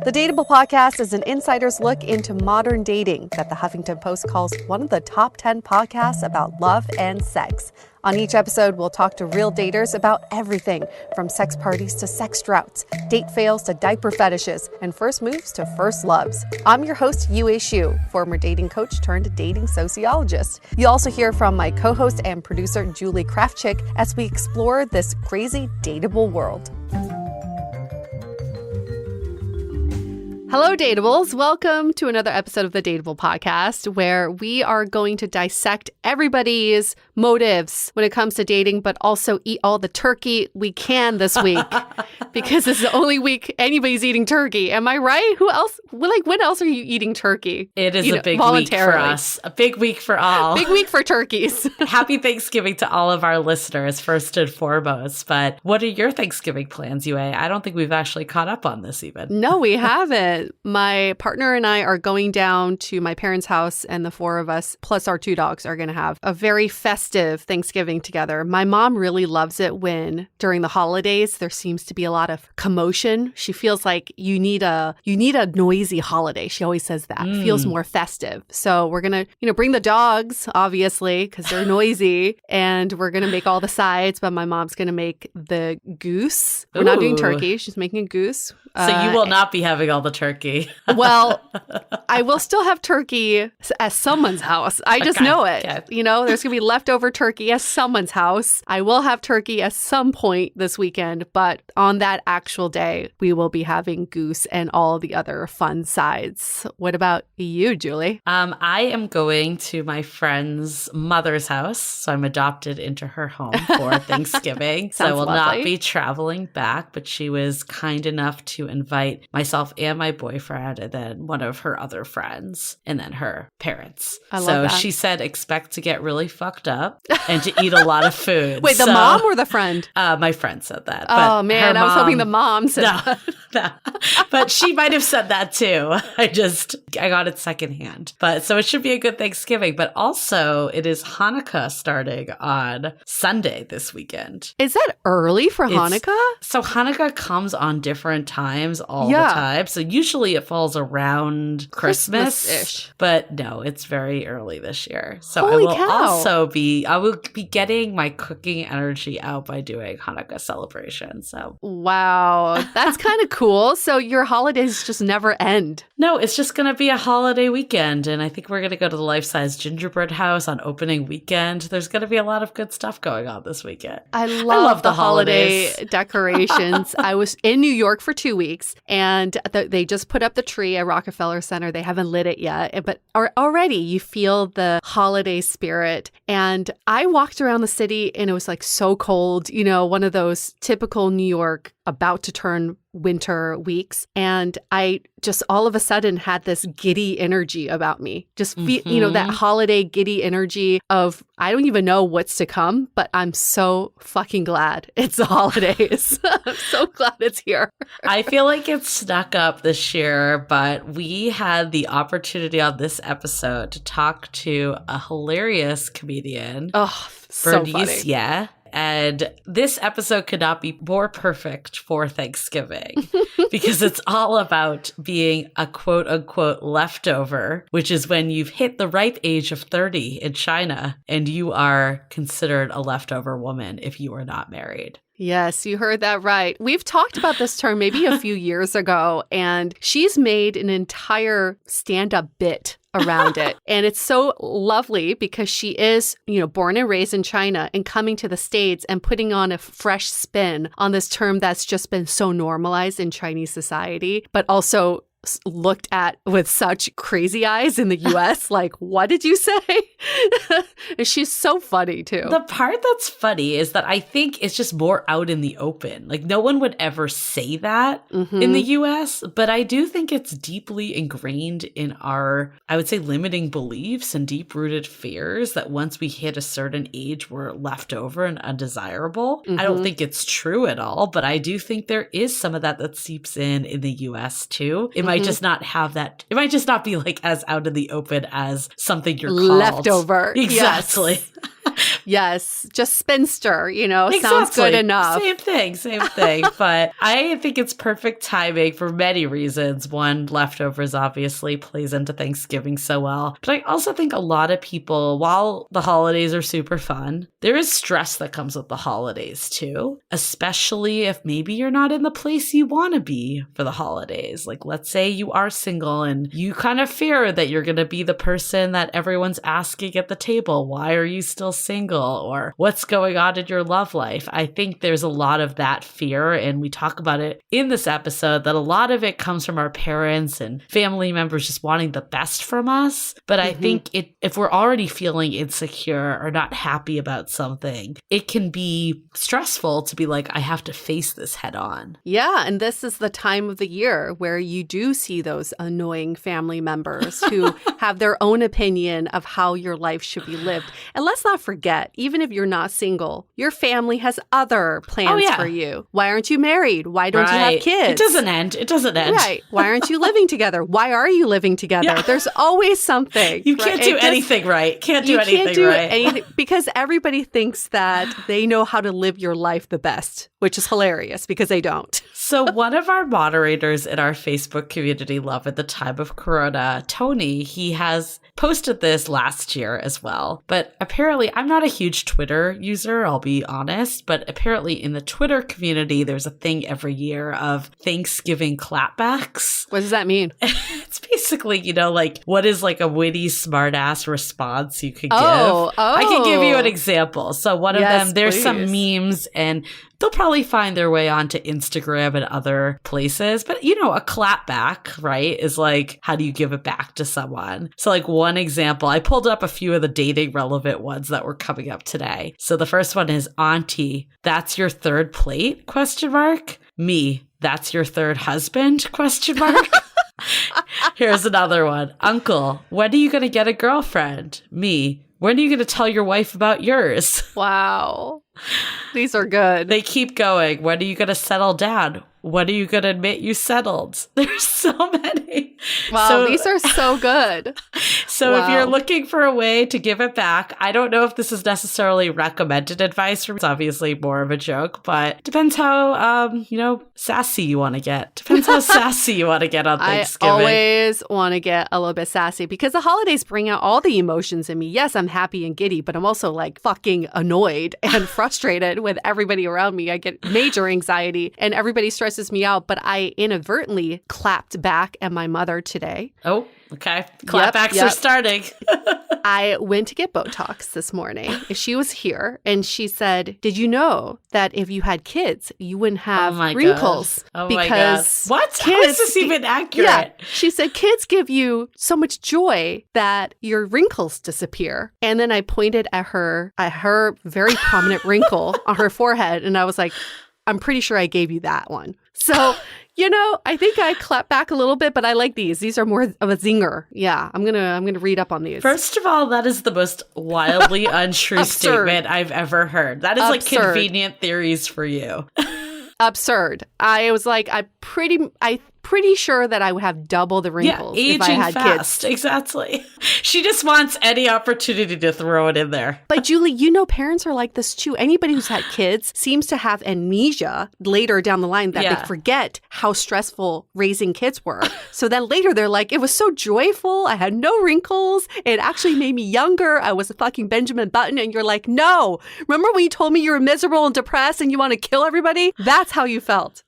The Dateable podcast is an insider's look into modern dating that the Huffington Post calls one of the top 10 podcasts about love and sex. On each episode, we'll talk to real daters about everything from sex parties to sex droughts, date fails to diaper fetishes, and first moves to first loves. I'm your host, Yue Xu, former dating coach turned dating sociologist. You'll also hear from my co-host and producer, Julie Krafchick, as we explore this crazy dateable world. Hello, Dateables. Welcome to another episode of the Dateable podcast, where we are going to dissect everybody's motives when it comes to dating, but also eat all the turkey we can this week, because this is the only week anybody's eating turkey. Am I right? Who else? When else are you eating turkey? It is a big week for us. A big week for all. Big week for turkeys. Happy Thanksgiving to all of our listeners, first and foremost. But what are your Thanksgiving plans, Yue? I don't think we've actually caught up on this even. No, we haven't. My partner and I are going down to my parents' house, and the four of us, plus our two dogs, are going to have a very festive Thanksgiving together. My mom really loves it when, during the holidays, there seems to be a lot of commotion. She feels like you need a noisy holiday. She always says that. It feels more festive. So we're going to, bring the dogs, obviously, because they're noisy, and we're going to make all the sides, but my mom's going to make the goose. We're not doing turkey. She's making a goose. So you will not be having all the turkey. Well, I will still have turkey at someone's house. I just know it. Okay. There's going to be leftover turkey at someone's house. I will have turkey at some point this weekend, but on that actual day, we will be having goose and all the other fun sides. What about you, Julie? I am going to my friend's mother's house. So I'm adopted into her home for Thanksgiving. So I will not be traveling back, but she was kind enough to invite myself and my boyfriend and then one of her other friends and then her parents. I love that. She said expect to get really fucked up and to eat a lot of food. Wait, the mom or the friend? My friend said that. Oh, man, I was hoping the mom said that. No. But she might have said that too. I got it secondhand. But so it should be a good Thanksgiving. But also it is Hanukkah starting on Sunday this weekend. Is that early for Hanukkah? So Hanukkah comes on different times all the time. So usually it falls around Christmas-ish. But no, it's very early this year. So I will be getting my cooking energy out by doing Hanukkah celebration. So wow, that's kind of cool. So your holidays just never end. No, it's just going to be a holiday weekend. And I think we're going to go to the Life-Size Gingerbread House on opening weekend. There's going to be a lot of good stuff going on this weekend. I love the holiday decorations. I was in New York for 2 weeks, and they just put up the tree at Rockefeller Center. They haven't lit it yet, but already you feel the holiday spirit. And I walked around the city and it was like so cold, one of those typical New York about to turn winter weeks. And I just all of a sudden had this giddy energy about me. Just feel, that holiday giddy energy of, I don't even know what's to come, but I'm so fucking glad it's the holidays. I'm so glad it's here. I feel like it snuck up this year, but we had the opportunity on this episode to talk to a hilarious comedian, Bernice Ye. And this episode could not be more perfect for Thanksgiving because it's all about being a quote unquote leftover, which is when you've hit the ripe age of 30 in China and you are considered a leftover woman if you are not married. Yes, you heard that right. We've talked about this term maybe a few years ago, and she's made an entire stand-up bit around it. And it's so lovely because she is, born and raised in China and coming to the States and putting on a fresh spin on this term that's just been so normalized in Chinese society, but also looked at with such crazy eyes in the US. Like, what did you say? And she's so funny too. The part that's funny is that I think it's just more out in the open. Like, no one would ever say that in the US, but I do think it's deeply ingrained in our, I would say, limiting beliefs and deep-rooted fears that once we hit a certain age, we're left over and undesirable. I don't think it's true at all, but I do think there is some of that seeps in the US too. It might just not have that. It might just not be like as out in the open as something you're called. Leftover. Exactly. Yes. Yes, just spinster, sounds good enough. Same thing. But I think it's perfect timing for many reasons. One, leftovers obviously plays into Thanksgiving so well. But I also think a lot of people, while the holidays are super fun, there is stress that comes with the holidays too, especially if maybe you're not in the place you want to be for the holidays. Like, let's say you are single and you kind of fear that you're going to be the person that everyone's asking at the table, why are you still single? Or what's going on in your love life? I think there's a lot of that fear, and we talk about it in this episode, that a lot of it comes from our parents and family members just wanting the best from us. But I think if we're already feeling insecure or not happy about something, it can be stressful to be like, I have to face this head on. Yeah, and this is the time of the year where you do see those annoying family members who have their own opinion of how your life should be lived. And let's not forget, even if you're not single, your family has other plans for you. Why aren't you married? Why don't you have kids? It doesn't end. Right. Why aren't you living together? Why are you living together? Yeah. There's always something. You can't do anything right. Can't do anything because everybody thinks that they know how to live your life the best, which is hilarious because they don't. So one of our moderators in our Facebook community, Love at the Time of Corona, Tony, he has posted this last year as well. But apparently, I'm not a huge Twitter user, I'll be honest, but apparently in the Twitter community, there's a thing every year of Thanksgiving clapbacks. What does that mean? It's basically, like, what is like a witty, smart-ass response you could give? I can give you an example. So one of them, there's some memes, and they'll probably find their way onto Instagram and other places. But, a clapback, right, is like, how do you give it back to someone? So like one example, I pulled up a few of the dating relevant ones that were coming up today. So the first one is, Auntie, that's your third plate? ? Me, that's your third husband? ? Here's another one. Uncle, when are you going to get a girlfriend? Me, when are you going to tell your wife about yours? Wow. These are good. They keep going. When are you going to settle down? When are you going to admit you settled? There's so many. Wow, these are so good. So if you're looking for a way to give it back, I don't know if this is necessarily recommended advice. It's obviously more of a joke, but depends how, sassy you want to get. Depends how sassy you want to get on Thanksgiving. I always want to get a little bit sassy because the holidays bring out all the emotions in me. Yes, I'm happy and giddy, but I'm also like fucking annoyed and frustrated with everybody around me. I get major anxiety and everybody stresses me out, but I inadvertently clapped back at my mother today. Oh, okay. Clapbacks are starting. I went to get Botox this morning. She was here and she said, did you know that if you had kids, you wouldn't have wrinkles? Oh my God. What? How is this even accurate? Yeah. She said, kids give you so much joy that your wrinkles disappear. And then I pointed at her very prominent wrinkle on her forehead. And I was like, I'm pretty sure I gave you that one. So, I think I clap back a little bit, but I like these. These are more of a zinger. Yeah, I'm gonna read up on these. First of all, that is the most wildly untrue statement I've ever heard. That is like convenient theories for you. Absurd. I was like, I'm pretty sure that I would have double the wrinkles if I had fast. kids. Exactly. She just wants any opportunity to throw it in there. But Julie, parents are like this too. Anybody who's had kids seems to have amnesia later down the line that they forget how stressful raising kids were. So then later they're like, it was so joyful. I had no wrinkles. It actually made me younger. I was a fucking Benjamin Button. And you're like, no. Remember when you told me you were miserable and depressed and you want to kill everybody? That's how you felt.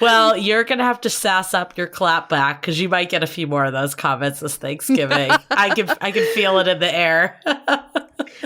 Well, you're going to have to sass up your clap back because you might get a few more of those comments this Thanksgiving. I can feel it in the air.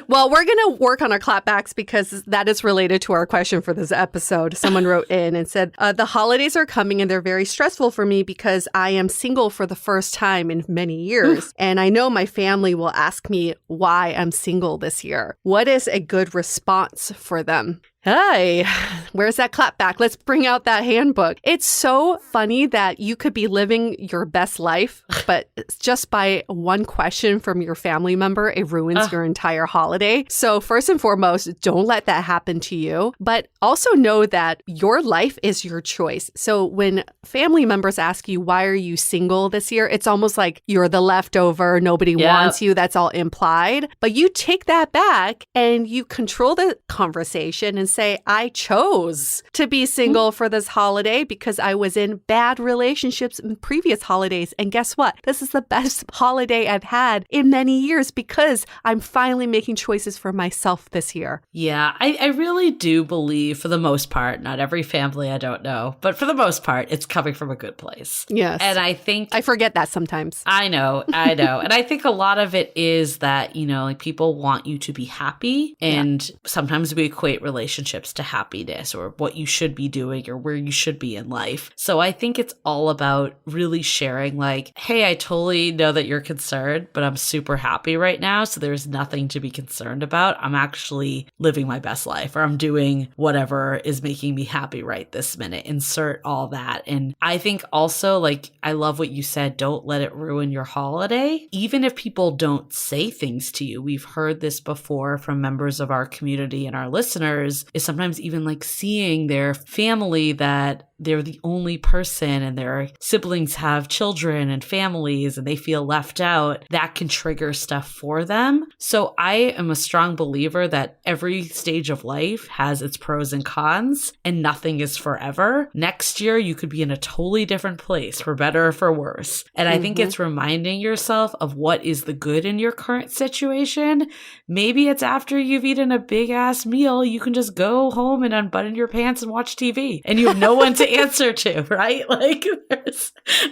Well, we're going to work on our clapbacks because that is related to our question for this episode. Someone wrote in and said, the holidays are coming and they're very stressful for me because I am single for the first time in many years. And I know my family will ask me why I'm single this year. What is a good response for them? Hey, where's that clap back? Let's bring out that handbook. It's so funny that you could be living your best life, but just by one question from your family member, it ruins your entire holiday. So first and foremost, don't let that happen to you, but also know that your life is your choice. So when family members ask you, why are you single this year? It's almost like you're the leftover, nobody wants you. That's all implied. But you take that back and you control the conversation and say, I chose to be single for this holiday because I was in bad relationships in previous holidays. And guess what? This is the best holiday I've had in many years because I'm finally making choices for myself this year. Yeah, I really do believe for the most part, not every family, I don't know, but for the most part, it's coming from a good place. Yes. And I think I forget that sometimes. I know. And I think a lot of it is that, like people want you to be happy. And sometimes we equate relationships to happiness or what you should be doing or where you should be in life. So I think it's all about really sharing like, hey, I totally know that you're concerned, but I'm super happy right now. So there's nothing to be concerned about. I'm actually living my best life, or I'm doing whatever is making me happy right this minute. Insert all that. And I think also, like, I love what you said, don't let it ruin your holiday. Even if people don't say things to you, we've heard this before from members of our community and our listeners, is sometimes even like seeing their family that they're the only person and their siblings have children and families and they feel left out, that can trigger stuff for them. So I am a strong believer that every stage of life has its pros and cons and nothing is forever. Next year, you could be in a totally different place, for better or for worse. And I think it's reminding yourself of what is the good in your current situation. Maybe it's after you've eaten a big ass meal, you can just go home and unbutton your pants and watch TV and you have no one to answer to, right? Like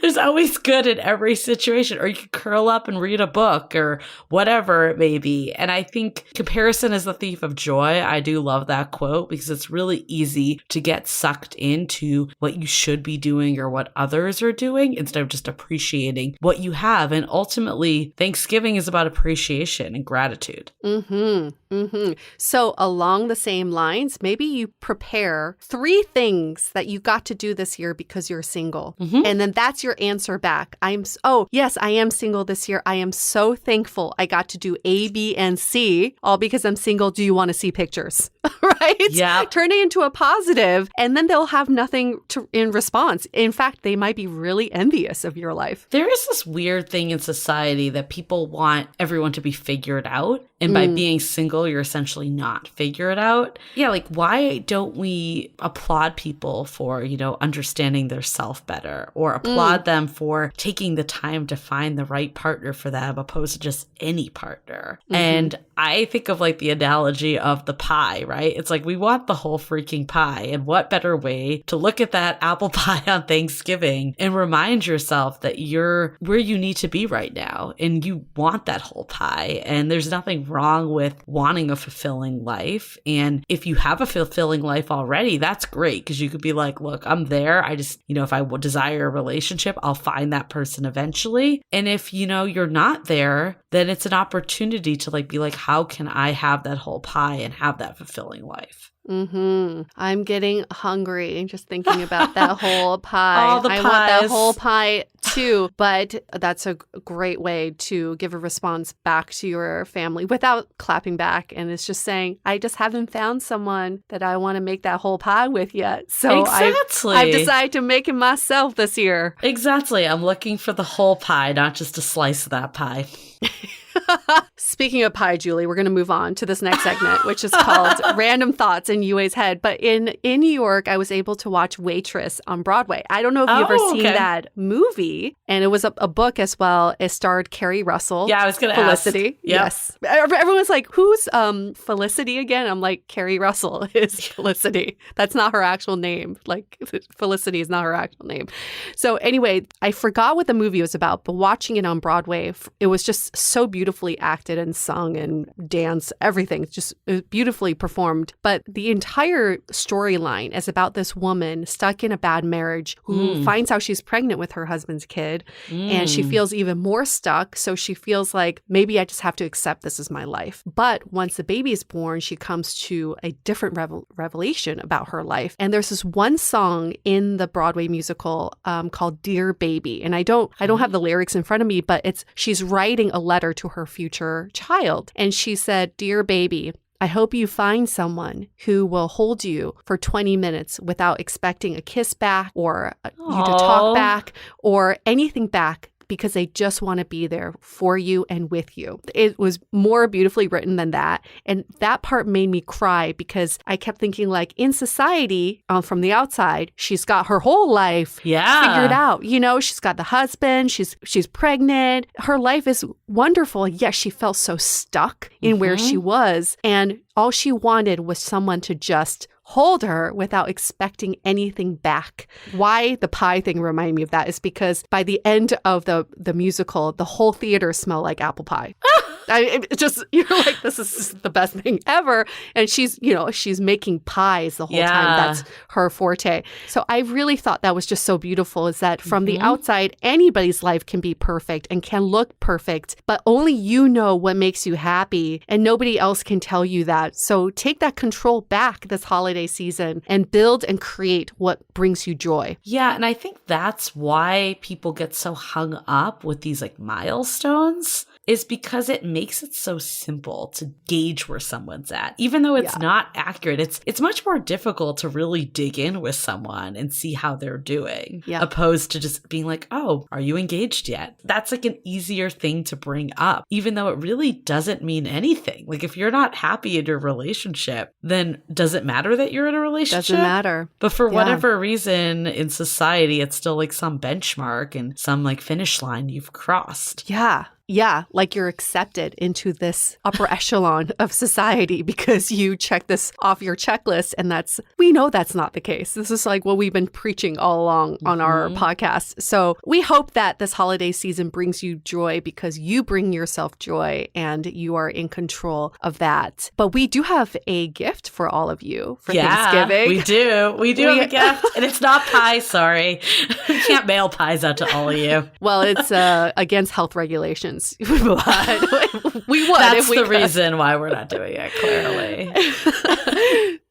there's always good in every situation. Or you can curl up and read a book or whatever it may be. And I think comparison is the thief of joy. I do love that quote because it's really easy to get sucked into what you should be doing or what others are doing instead of just appreciating what you have. And ultimately, Thanksgiving is about appreciation and gratitude. So along the same lines, maybe you prepare 3 things that you got to do this year because you're single. And then that's your answer back. Yes, I am single this year. I am so thankful I got to do A, B, and C, all because I'm single. Do you want to see pictures? Right? Yeah. Turn it into a positive, and then they'll have nothing in response. In fact, they might be really envious of your life. There is this weird thing in society that people want everyone to be figured out. And by being single, you're essentially not figured out. Yeah, like why don't we applaud people for, understanding their self better, or applaud them for taking the time to find the right partner for them opposed to just any partner? And I think of like the analogy of the pie, right? It's like we want the whole freaking pie. And what better way to look at that apple pie on Thanksgiving and remind yourself that you're where you need to be right now and you want that whole pie. And there's nothing wrong with wanting a fulfilling life. And if you have a fulfilling life already, that's great because you could be like, look, I'm there. I just, if I would desire a relationship, I'll find that person eventually. And if, you're not there, then it's an opportunity to like be like, how can I have that whole pie and have that fulfilling life? I'm getting hungry just thinking about that whole pie. All the pies. I want that whole pie too. But that's a great way to give a response back to your family without clapping back. And it's just saying, I just haven't found someone that I want to make that whole pie with yet. So I've decided to make it myself this year. Exactly. I'm looking for the whole pie, not just a slice of that pie. Speaking of pie, Julie, we're going to move on to this next segment, which is called Random Thoughts in Yue's Head. But in New York, I was able to watch Waitress on Broadway. I don't know if you've ever seen that movie. And it was a book as well. It starred Carrie Russell. Yeah, I was going to Felicity. ask. Yep. Yes. Everyone's like, who's Felicity again? I'm like, Carrie Russell is Felicity. That's not her actual name. Like, Felicity is not her actual name. So anyway, I forgot what the movie was about, but watching it on Broadway, it was just so beautiful beautifully acted and sung and danced, everything, just beautifully performed. But the entire storyline is about this woman stuck in a bad marriage who finds out she's pregnant with her husband's kid, and she feels even more stuck. So she feels like, maybe I just have to accept this is my life. But once the baby is born, she comes to a different revelation about her life. And there's this one song in the Broadway musical called Dear Baby. And I don't have the lyrics in front of me, but she's writing a letter to her future child. And she said, "Dear baby, I hope you find someone who will hold you for 20 minutes without expecting a kiss back or you to talk back or anything back, because they just want to be there for you and with you." It was more beautifully written than that. And that part made me cry because I kept thinking, like, in society, from the outside, she's got her whole life figured out. You know, she's got the husband, she's pregnant. Her life is wonderful. Yes, she felt so stuck in where she was. And all she wanted was someone to just hold her without expecting anything back. Why the pie thing reminded me of that is because by the end of the musical, the whole theater smelled like apple pie. You're like, this is the best thing ever. And she's making pies the whole time. That's her forte. So I really thought that was just so beautiful, is that from the outside, anybody's life can be perfect and can look perfect, but only you know what makes you happy and nobody else can tell you that. So take that control back this holiday season and build and create what brings you joy. Yeah, and I think that's why people get so hung up with these like milestones, is because it makes it so simple to gauge where someone's at. Even though it's not accurate, it's much more difficult to really dig in with someone and see how they're doing, opposed to just being like, oh, are you engaged yet? That's like an easier thing to bring up, even though it really doesn't mean anything. Like if you're not happy in your relationship, then does it matter that you're in a relationship? Doesn't matter. But for whatever reason in society, it's still like some benchmark and some like finish line you've crossed. Yeah, like you're accepted into this upper echelon of society because you check this off your checklist. And we know that's not the case. This is like what we've been preaching all along on our podcast. So we hope that this holiday season brings you joy because you bring yourself joy and you are in control of that. But we do have a gift for all of you for Thanksgiving. We do. We have a gift. And it's not pie, sorry. We can't mail pies out to all of you. Well, it's against health regulations. But we would. That's the reason why we're not doing it, clearly.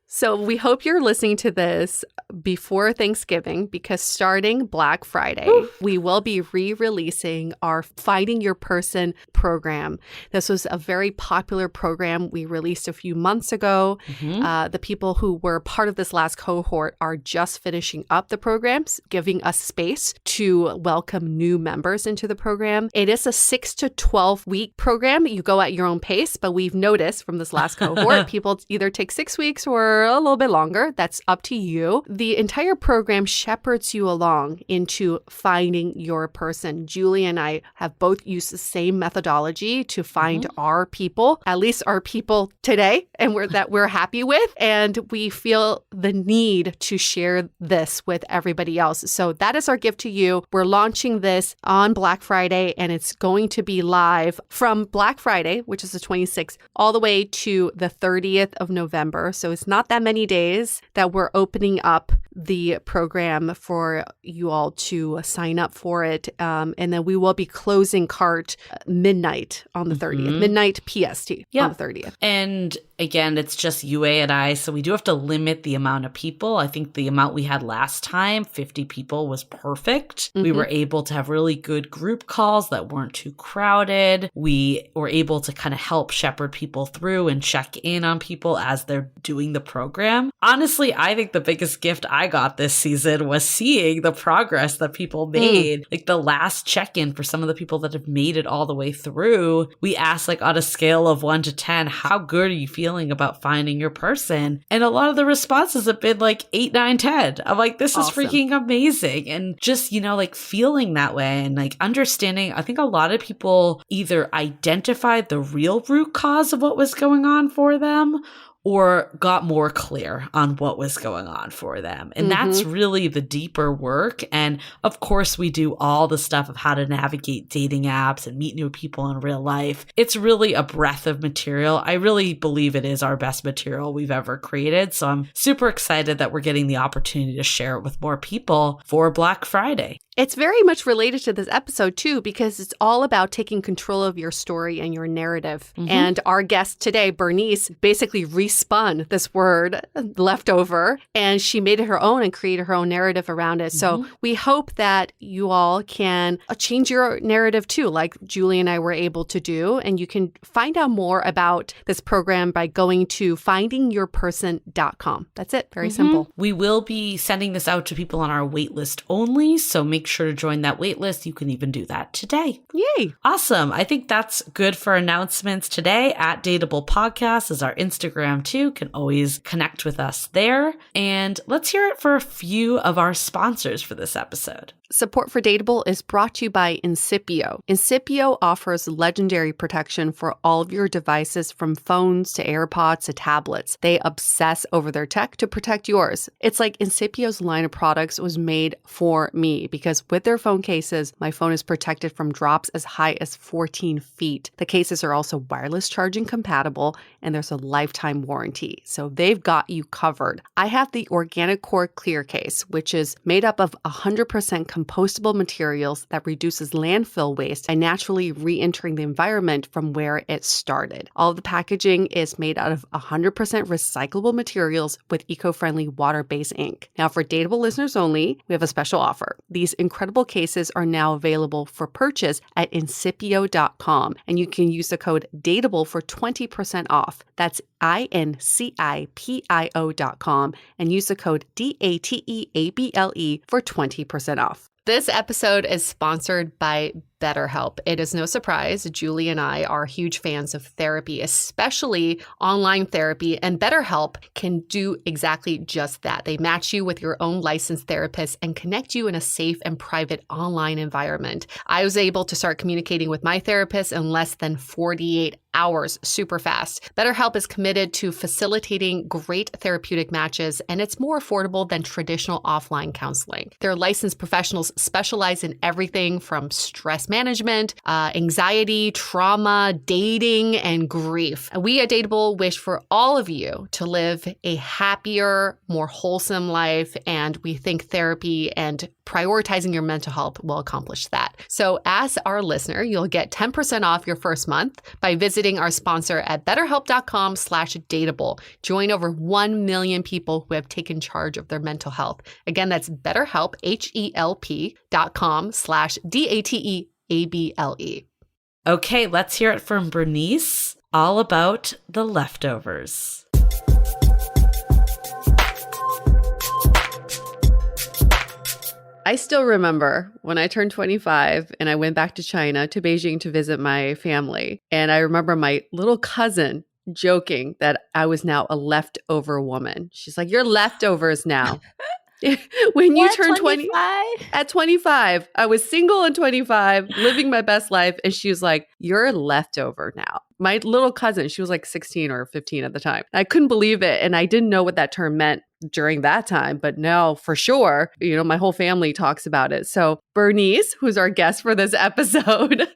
So we hope you're listening to this before Thanksgiving, because starting Black Friday, we will be re-releasing our Finding Your Person program. This was a very popular program we released a few months ago. The people who were part of this last cohort are just finishing up the programs, giving us space to welcome new members into the program. It is a 6 to 12 week program. You go at your own pace, but we've noticed from this last cohort, people either take 6 weeks or a little bit longer. That's up to you. The entire program shepherds you along into finding your person. Julie and I have both used the same methodology to find our people, at least our people today, and we're happy with. And we feel the need to share this with everybody else. So that is our gift to you. We're launching this on Black Friday, and it's going to be live from Black Friday, which is the 26th, all the way to the 30th of November. So it's not that many days that we're opening up the program for you all to sign up for it. And then we will be closing cart midnight on the 30th, midnight PST on the 30th. And again, it's just UA and I, so we do have to limit the amount of people. I think the amount we had last time, 50 people, was perfect. We were able to have really good group calls that weren't too crowded. We were able to kind of help shepherd people through and check in on people as they're doing the program. Honestly, I think the biggest gift I got this season was seeing the progress that people made. Like the last check-in for some of the people that have made it all the way through, we asked like on a scale of 1 to 10, how good are you feeling about finding your person? And a lot of the responses have been like 8, 9, 10. I'm like, this is freaking amazing. And just, like feeling that way and like understanding, I think a lot of people either identified the real root cause of what was going on for them, or got more clear on what was going on for them. And that's really the deeper work. And of course, we do all the stuff of how to navigate dating apps and meet new people in real life. It's really a breadth of material. I really believe it is our best material we've ever created. So I'm super excited that we're getting the opportunity to share it with more people for Black Friday. It's very much related to this episode, too, because it's all about taking control of your story and your narrative. And our guest today, Bernice, basically respun this word, leftover, and she made it her own and created her own narrative around it. So we hope that you all can change your narrative, too, like Julie and I were able to do. And you can find out more about this program by going to findingyourperson.com. That's it. Very simple. We will be sending this out to people on our wait list only, so make sure to join that wait list. You can even do that today. Yay. Awesome. I think that's good for announcements today. At Dateable Podcast is our Instagram too. Can always connect with us there. And let's hear it for a few of our sponsors for this episode. Support for Dateable is brought to you by Incipio. Incipio offers legendary protection for all of your devices, from phones to AirPods to tablets. They obsess over their tech to protect yours. It's like Incipio's line of products was made for me, because with their phone cases, my phone is protected from drops as high as 14 feet. The cases are also wireless charging compatible, and there's a lifetime warranty. So they've got you covered. I have the Organic Core Clear case, which is made up of 100% compostable materials that reduces landfill waste by naturally re-entering the environment from where it started. All of the packaging is made out of 100% recyclable materials with eco-friendly water-based ink. Now, for Dateable listeners only, we have a special offer. These incredible cases are now available for purchase at incipio.com, and you can use the code DATEABLE for 20% off. That's INCIPIO.com, and use the code DATEABLE for 20% off. This episode is sponsored by BetterHelp. It is no surprise, Julie and I are huge fans of therapy, especially online therapy, and BetterHelp can do exactly just that. They match you with your own licensed therapist and connect you in a safe and private online environment. I was able to start communicating with my therapist in less than 48 hours, super fast. BetterHelp is committed to facilitating great therapeutic matches, and it's more affordable than traditional offline counseling. Their licensed professionals specialize in everything from stress management, anxiety, trauma, dating, and grief. We at Dateable wish for all of you to live a happier, more wholesome life, and we think therapy and prioritizing your mental health will accomplish that. So as our listener, you'll get 10% off your first month by visiting our sponsor at betterhelp.com/dateable. Join over 1 million people who have taken charge of their mental health. Again, that's BetterHelp, HELP.com/DATEABLE. Okay, let's hear it from Bernice, all about the leftovers. I still remember when I turned 25 and I went back to China, to Beijing, to visit my family. And I remember my little cousin joking that I was now a leftover woman. She's like, "You're leftovers now." When you turn 25? At 25, I was single at 25, living my best life. And she was like, "You're a leftover now." My little cousin, she was like 16 or 15 at the time. I couldn't believe it. And I didn't know what that term meant during that time, but now for sure, my whole family talks about it. So Bernice, who's our guest for this episode,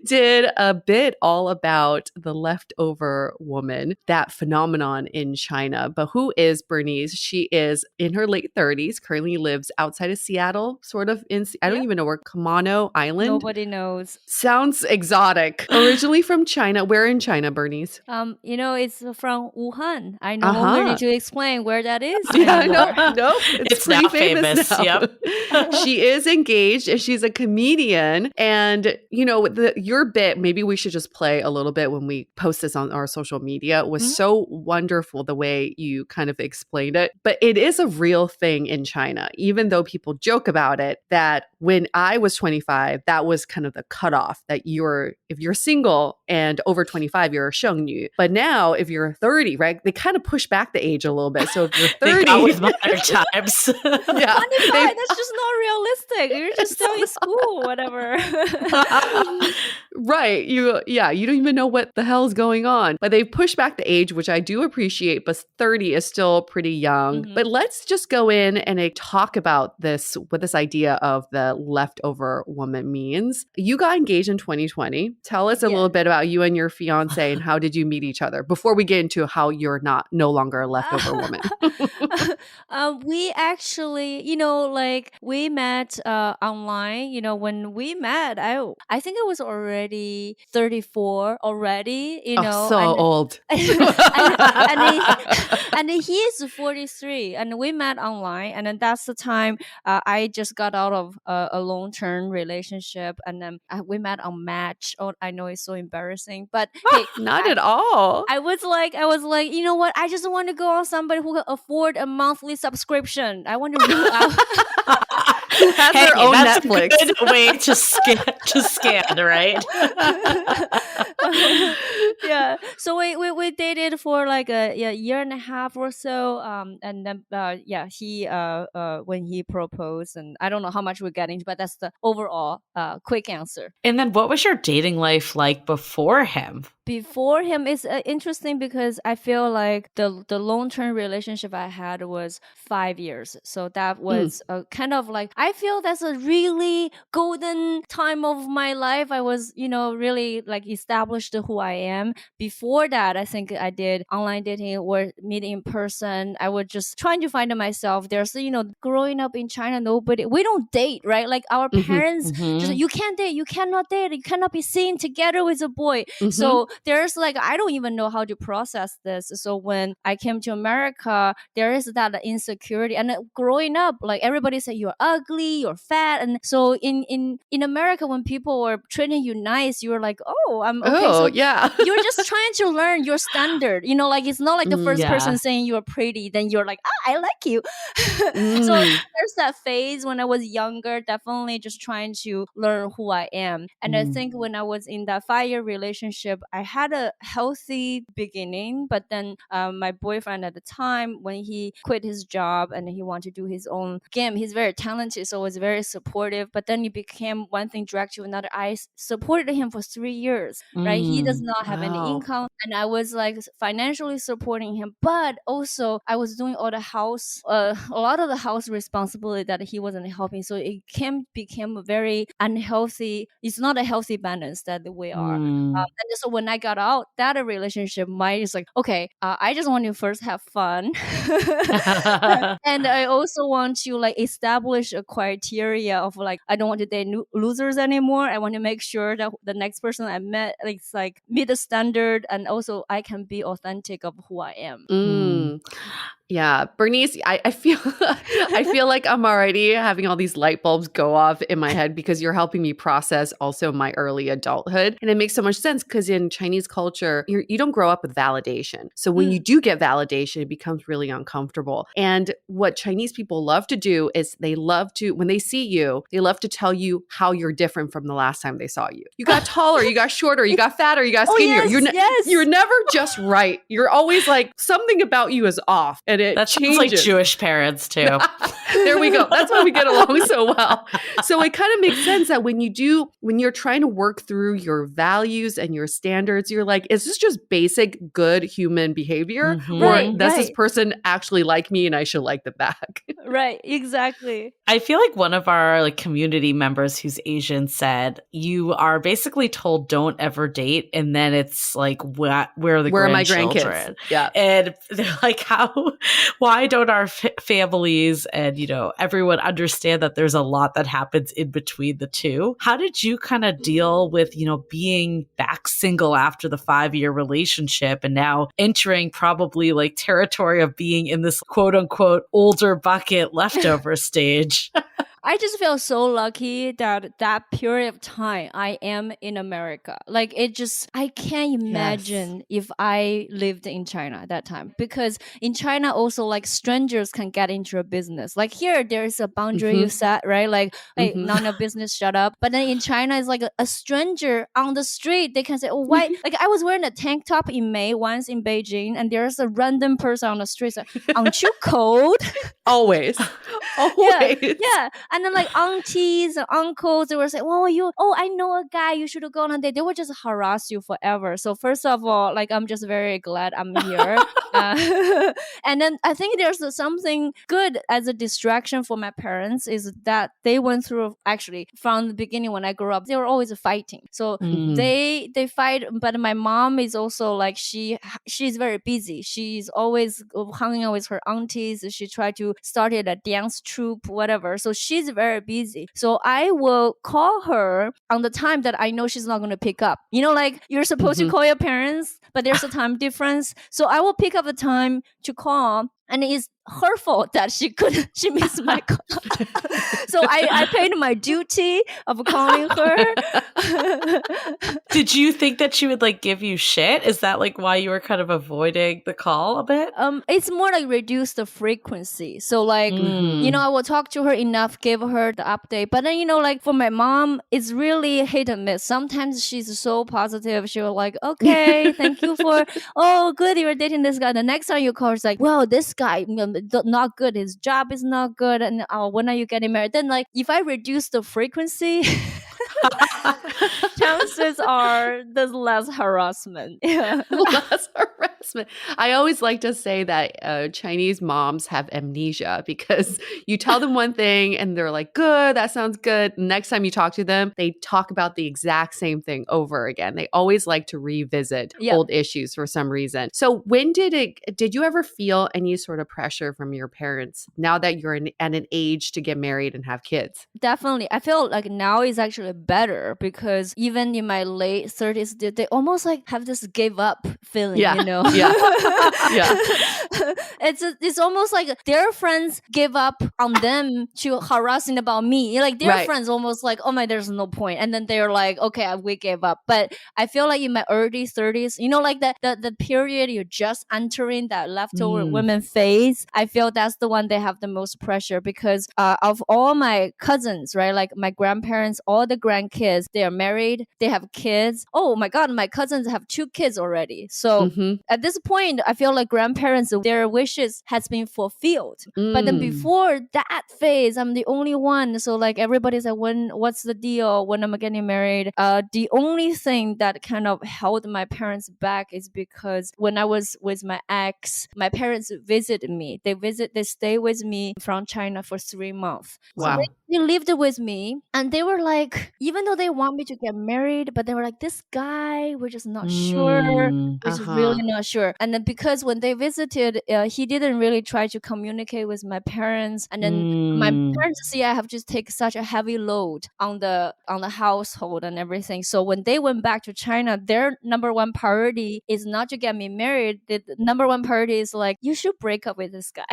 did a bit all about the leftover woman, that phenomenon in China. But who is Bernice? She is in her late 30s, currently lives outside of Seattle, sort of I don't even know where, Kamano Island? Nobody knows. Sounds exotic. Originally from China. Where in China, Bernice? It's from Wuhan. I no longer need to explain where that is. Yeah, no, it's pretty now famous now. Yep. She is engaged and she's a comedian. And, your bit, maybe we should just play a little bit when we post this on our social media, was so wonderful the way you kind of explained it. But it is a real thing in China, even though people joke about it, that when I was 25, that was kind of the cutoff, that if you're single and over 25, you're a Sheng. But now if you're 30, right, they kind of push back the age a little bit. So if you're 30, with modern times. Yeah, 25, that's just not realistic. You're just still in school, whatever. Right. You don't even know what the hell is going on. But they push back the age, which I do appreciate, but 30 is still pretty young. But let's just go in and talk about this, what this idea of the leftover woman means. You got engaged in 2020. Tell us a little bit about you and your fiance and how did you meet each other before we get into how you're no longer a leftover woman. We actually, we met online. When we met, I think I was already 34 already, so old. and he is 43, and we met online, and then that's the time I just got out of a long-term relationship, and then we met on Match. Oh, I know it's so embarrassing, but hey, not at all. I was like, you know what? I just want to go on somebody who can afford a monthly subscription. I want to rule out. Who has their own Netflix. A good way to scan, right? Yeah. So we dated for like a year and a half or so. And then he when he proposed, and I don't know how much we're getting, but that's the overall quick answer. And then what was your dating life like before him? Before him is interesting because I feel like the long-term relationship I had was 5 years. So that was kind of like, I feel that's a really golden time of my life. I was, really like established who I am. Before that, I think I did online dating or meeting in person. I was just trying to find myself. There's, growing up in China, we don't date, right? Like our parents, just, you can't date, you cannot date, you cannot be seen together with a boy. So there's like, I don't even know how to process this. So when I came to America, there is that insecurity. And growing up, like everybody said, you're ugly, you're fat. And so in America, when people were treating you nice, you were like, oh, I'm okay. Oh, yeah. You're just trying to learn your standard. Like it's not like the first person saying you're pretty, then you're like, I like you. So there's that phase when I was younger, definitely just trying to learn who I am. And I think when I was in that 5-year relationship, I had a healthy beginning, but then my boyfriend at the time, when he quit his job and he wanted to do his own game, he's very talented, so was very supportive, but then it became one thing dragged to another. I supported him for 3 years, right? He does not have any income, and I was like financially supporting him, but also I was doing all the house, a lot of the house responsibility that he wasn't helping, so it became a very unhealthy, it's not a healthy balance that we are. And so when I got out that relationship, mine is like, okay, I just want to first have fun. And I also want to like establish a criteria of like, I don't want to date losers anymore. I want to make sure that the next person I met like meet the standard, and also I can be authentic of who I am. Yeah, Bernice, I feel like I'm already having all these light bulbs go off in my head because you're helping me process also my early adulthood. And it makes so much sense because in Chinese culture, you don't grow up with validation. So when you do get validation, it becomes really uncomfortable. And what Chinese people love to do is they love to, when they see you, they love to tell you how you're different from the last time they saw you. You got taller, you got shorter, you got fatter, you got skinnier. You're never just right. You're always like, something about you is off. And that changes. Sounds like Jewish parents too. There we go. That's why we get along so well. So it kind of makes sense that when you're trying to work through your values and your standards, you're like, is this just basic good human behavior? Or does this person actually like me and I should like them back? Right, exactly. I feel like one of our like community members who's Asian said, you are basically told don't ever date, and then it's like, where are my grandchildren? Yeah. And they're like, why don't our families and, everyone understand that there's a lot that happens in between the two? How did you kind of deal with, being back single after the 5-year relationship and now entering probably like territory of being in this quote unquote older bucket leftover stage? I just feel so lucky that period of time I am in America. Like I can't imagine if I lived in China at that time, because in China also like strangers can get into a business. Like here, there's a boundary you set, right? Like, hey, none of business, shut up. But then in China, it's like a stranger on the street. They can say, oh, why? Like I was wearing a tank top in May once in Beijing, and there's a random person on the street. Like, aren't you cold? Always. Yeah. And then like aunties and uncles, they were saying, I know a guy, you should go on a date. They would just harass you forever. So first of all, like I'm just very glad I'm here. And then I think there's something good as a distraction for my parents is that they went through, actually from the beginning when I grew up, they were always fighting. So they fight, but my mom is also like, she's very busy. She's always hanging out with her aunties. She tried to start a dance troupe, whatever. So she's very busy. So I will call her on the time that I know she's not going to pick up. You know, like you're supposed to call your parents, but there's a time difference. So I will pick up the time to call, and it's her fault that she missed my call. So I paid my duty of calling her. Did you think that she would like give you shit? Is that like why you were kind of avoiding the call a bit? It's more like reduce the frequency. So like, you know, I will talk to her enough, give her the update. But then, you know, like for my mom, it's really hit and miss. Sometimes she's so positive. She will like, okay, thank you for, good, you're dating this guy. The next time you call, it's like, well, this guy, not good. His job is not good. And when are you getting married? Then like, if I reduce the frequency, chances are there's less harassment. Yeah. Less harassment. I always like to say that Chinese moms have amnesia because you tell them one thing and they're like, good, that sounds good. Next time you talk to them, they talk about the exact same thing over again. They always like to revisit old issues for some reason. So when did you ever feel any sort of pressure from your parents now that you're at an age to get married and have kids? Definitely. I feel like now is actually better because even in my late 30s, they almost like have this give up feeling, you know? Yeah. It's almost like their friends give up on them to harassing about me. Like their friends almost like, oh my, there's no point. And then they're like, okay, we gave up. But I feel like in my early 30s, you know, like the period you're just entering that leftover women phase, I feel that's the one they have the most pressure because of all my cousins, right? Like my grandparents, all the grandkids, they are married, they have kids. Oh my God, my cousins have 2 kids already. So at this point, I feel like grandparents, their wishes has been fulfilled. But then before that phase, I'm the only one. So like everybody's like, what's the deal? When am I getting married? The only thing that kind of held my parents back is because when I was with my ex, my parents visited me. They stay with me from China for 3 months. Wow. So they lived with me and they were like, even though they want me to get married, but they were like, this guy, we're just not sure. We're just really not sure. And then because when they visited, he didn't really try to communicate with my parents. And then my parents see I have just take such a heavy load on the household and everything. So when they went back to China, their number one priority is not to get me married. The number one priority is like, you should break up with this guy.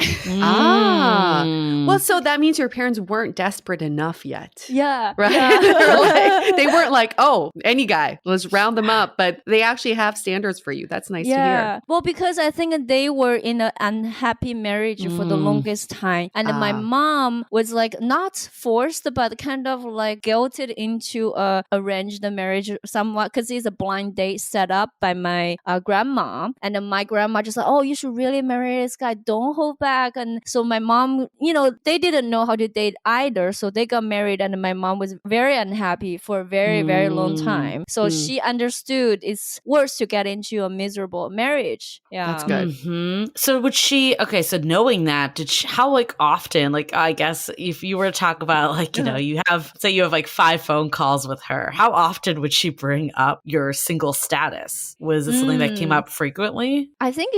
Well, so that means your parents weren't desperate enough yet. Yeah. Right? Yeah. They weren't like, oh, any guy, let's round them up. But they actually have standards for you. That's nice to hear. Well, because I think they were in an unhappy marriage for the longest time. And then my mom was like not forced, but kind of like guilted into a arranged marriage somewhat because it's a blind date set up by my grandma. And then my grandma just like, oh, you should really marry this guy. Don't hold back. And so my mom, you know, they didn't know how to date either. So they got married and my mom was very unhappy for a very, very long time. So she understood it's worse to get into a miserable marriage. Yeah. That's good. So would she, okay, so knowing that, how like often, like I guess if you were to talk about like, you know, you have like 5 phone calls with her, how often would she bring up your single status? Was it something that came up frequently? I think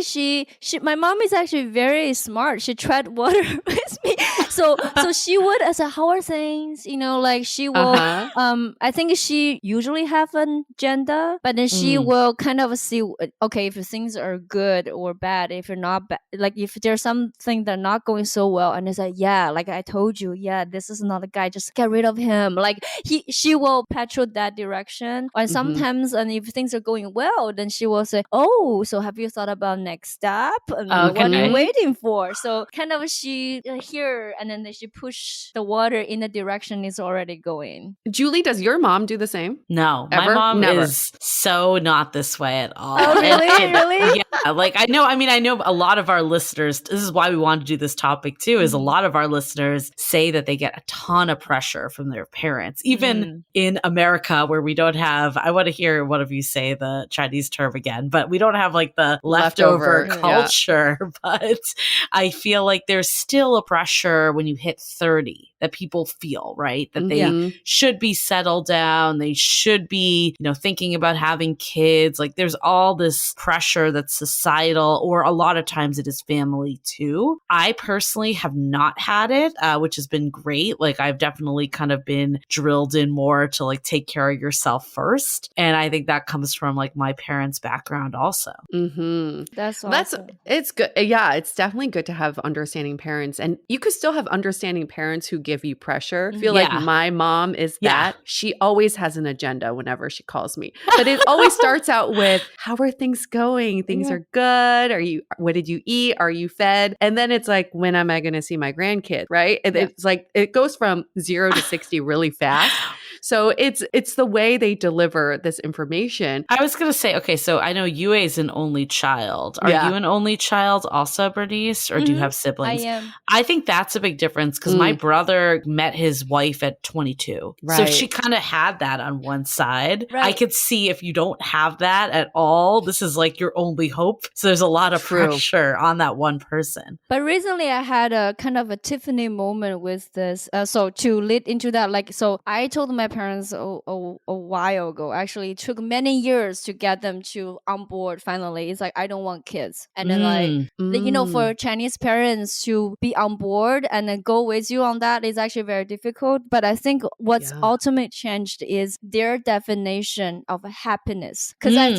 my mom is actually very smart. She tread water with me. So she would say, how are things? You know, like she will, I think she usually have an agenda, but then she will kind of see, okay, if things are good or bad, if you're not bad, like if there's something that's not going so well, and it's like, yeah, like I told you, yeah, this is not a guy, just get rid of him. Like she will patrol that direction. And sometimes, and if things are going well, then she will say, oh, so have you thought about next step? And what are you waiting for? So kind of she hear, and then she push the water in the direction it's already going. Julie, does your mom do the same? No, Ever? My mom Never. is so not this way at all. Oh, really? Really? Yeah, like I know a lot of our listeners, this is why we want to do this topic too, is a lot of our listeners say that they get a ton of pressure from their parents, even in America where we don't have, I want to hear one of you say the Chinese term again, but we don't have like the leftover culture, but I feel like there's still a pressure when you hit 30 that people feel, right? That they should be settled down. They should be, thinking about having kids. Like there's all this pressure that's societal, or a lot of times it is family too. I personally have not had it, which has been great. Like I've definitely kind of been drilled in more to like take care of yourself first. And I think that comes from like my parents' background also. That's awesome. It's good. Yeah, it's definitely good to have understanding parents. And you could still have understanding parents who give you pressure. I feel like my mom is that. She always has an agenda whenever she calls me. But it always starts out with, how are things going? Things are good. What did you eat? Are you fed? And then it's like, when am I going to see my grandkid? Right? And it's like, it goes from 0 to 60 really fast. So it's the way they deliver this information. I was going to say, okay, so I know Yue is an only child. Are you an only child also, Bernice? Or do you have siblings? I am. I think that's a big difference because my brother met his wife at 22. Right. So she kind of had that on one side. Right. I could see if you don't have that at all, this is like your only hope. So there's a lot of pressure on that one person. But recently I had a kind of a Tiffany moment with this. So to lead into that, so I told my parents a while ago, actually it took many years to get them to on board finally. It's like, I don't want kids. And then for Chinese parents to be on board and then go with you on that is actually very difficult. But I think what's ultimate changed is their definition of happiness. Because I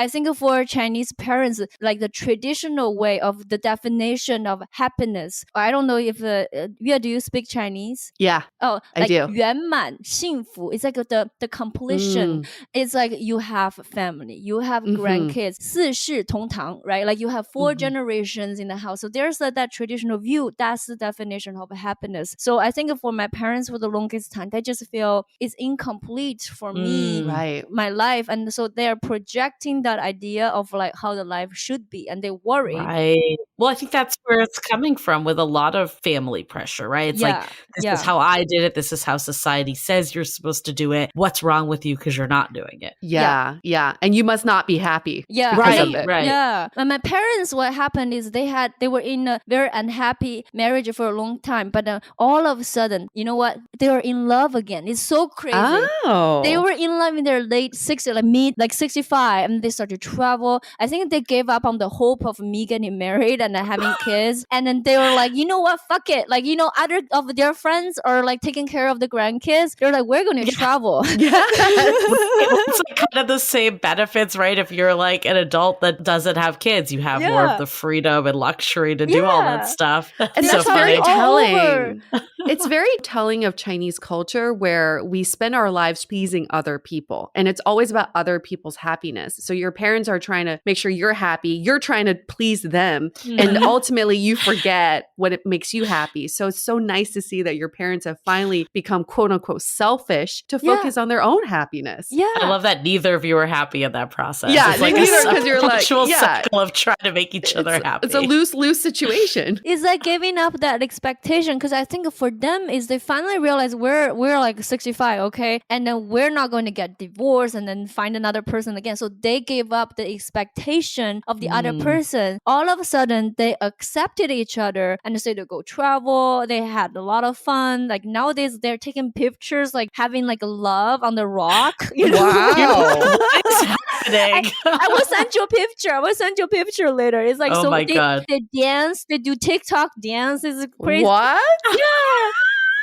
think for Chinese parents, like the traditional way of the definition of happiness, I don't know if do you speak Chinese? Yeah. Oh, I do. 圆满幸福. It's like the completion. It's like you have family, you have grandkids, 四世同堂, right? Like you have 4 generations in the house. So there's that traditional view. That's the definition of happiness. So I think for my parents for the longest time, they just feel it's incomplete for me, my life. And so they're projecting that idea of like how the life should be, and they worry. Right. Well, I think that's where it's coming from with a lot of family pressure, right? It's like, this is how I did it. This is how society says you're supposed to do it. What's wrong with you because you're not doing it? Yeah. And you must not be happy. Yeah. Right. Yeah. And my parents, what happened is they were in a very unhappy marriage for a long time. But all of a sudden, you know what? They were in love again. It's so crazy. Oh. They were in love in their late 60s, like 65, and they started to travel. I think they gave up on the hope of me getting married and having kids. And then they were like, you know what? Fuck it. Like, other of their friends are like taking care of the grandkids. They're like, we're going to travel. It's like kind of the same benefits, right? If you're like an adult that doesn't have kids, you have more of the freedom and luxury to do all that stuff. And so that's very telling. It's very telling of Chinese culture where we spend our lives pleasing other people. And it's always about other people's happiness. So your parents are trying to make sure you're happy. You're trying to please them. And ultimately you forget what it makes you happy. So it's so nice to see that your parents have finally become quote unquote selfish to focus on their own happiness. Yeah. I love that neither of you are happy in that process. Yeah, it's like because you're like, cycle of trying to make each other happy. It's a lose-lose situation. It's like giving up that expectation, because I think for them is they finally realize we're like 65, okay? And then we're not going to get divorced and then find another person again. So they gave up the expectation of the other person. All of a sudden, they accepted each other and decided to go travel. They had a lot of fun. Like nowadays, they're taking pictures, like having like love on the rock. Wow. What is happening? I will send you a picture. I will send you a picture later. It's like, oh my God. They dance, they do TikTok dance. It's crazy. What? Yeah.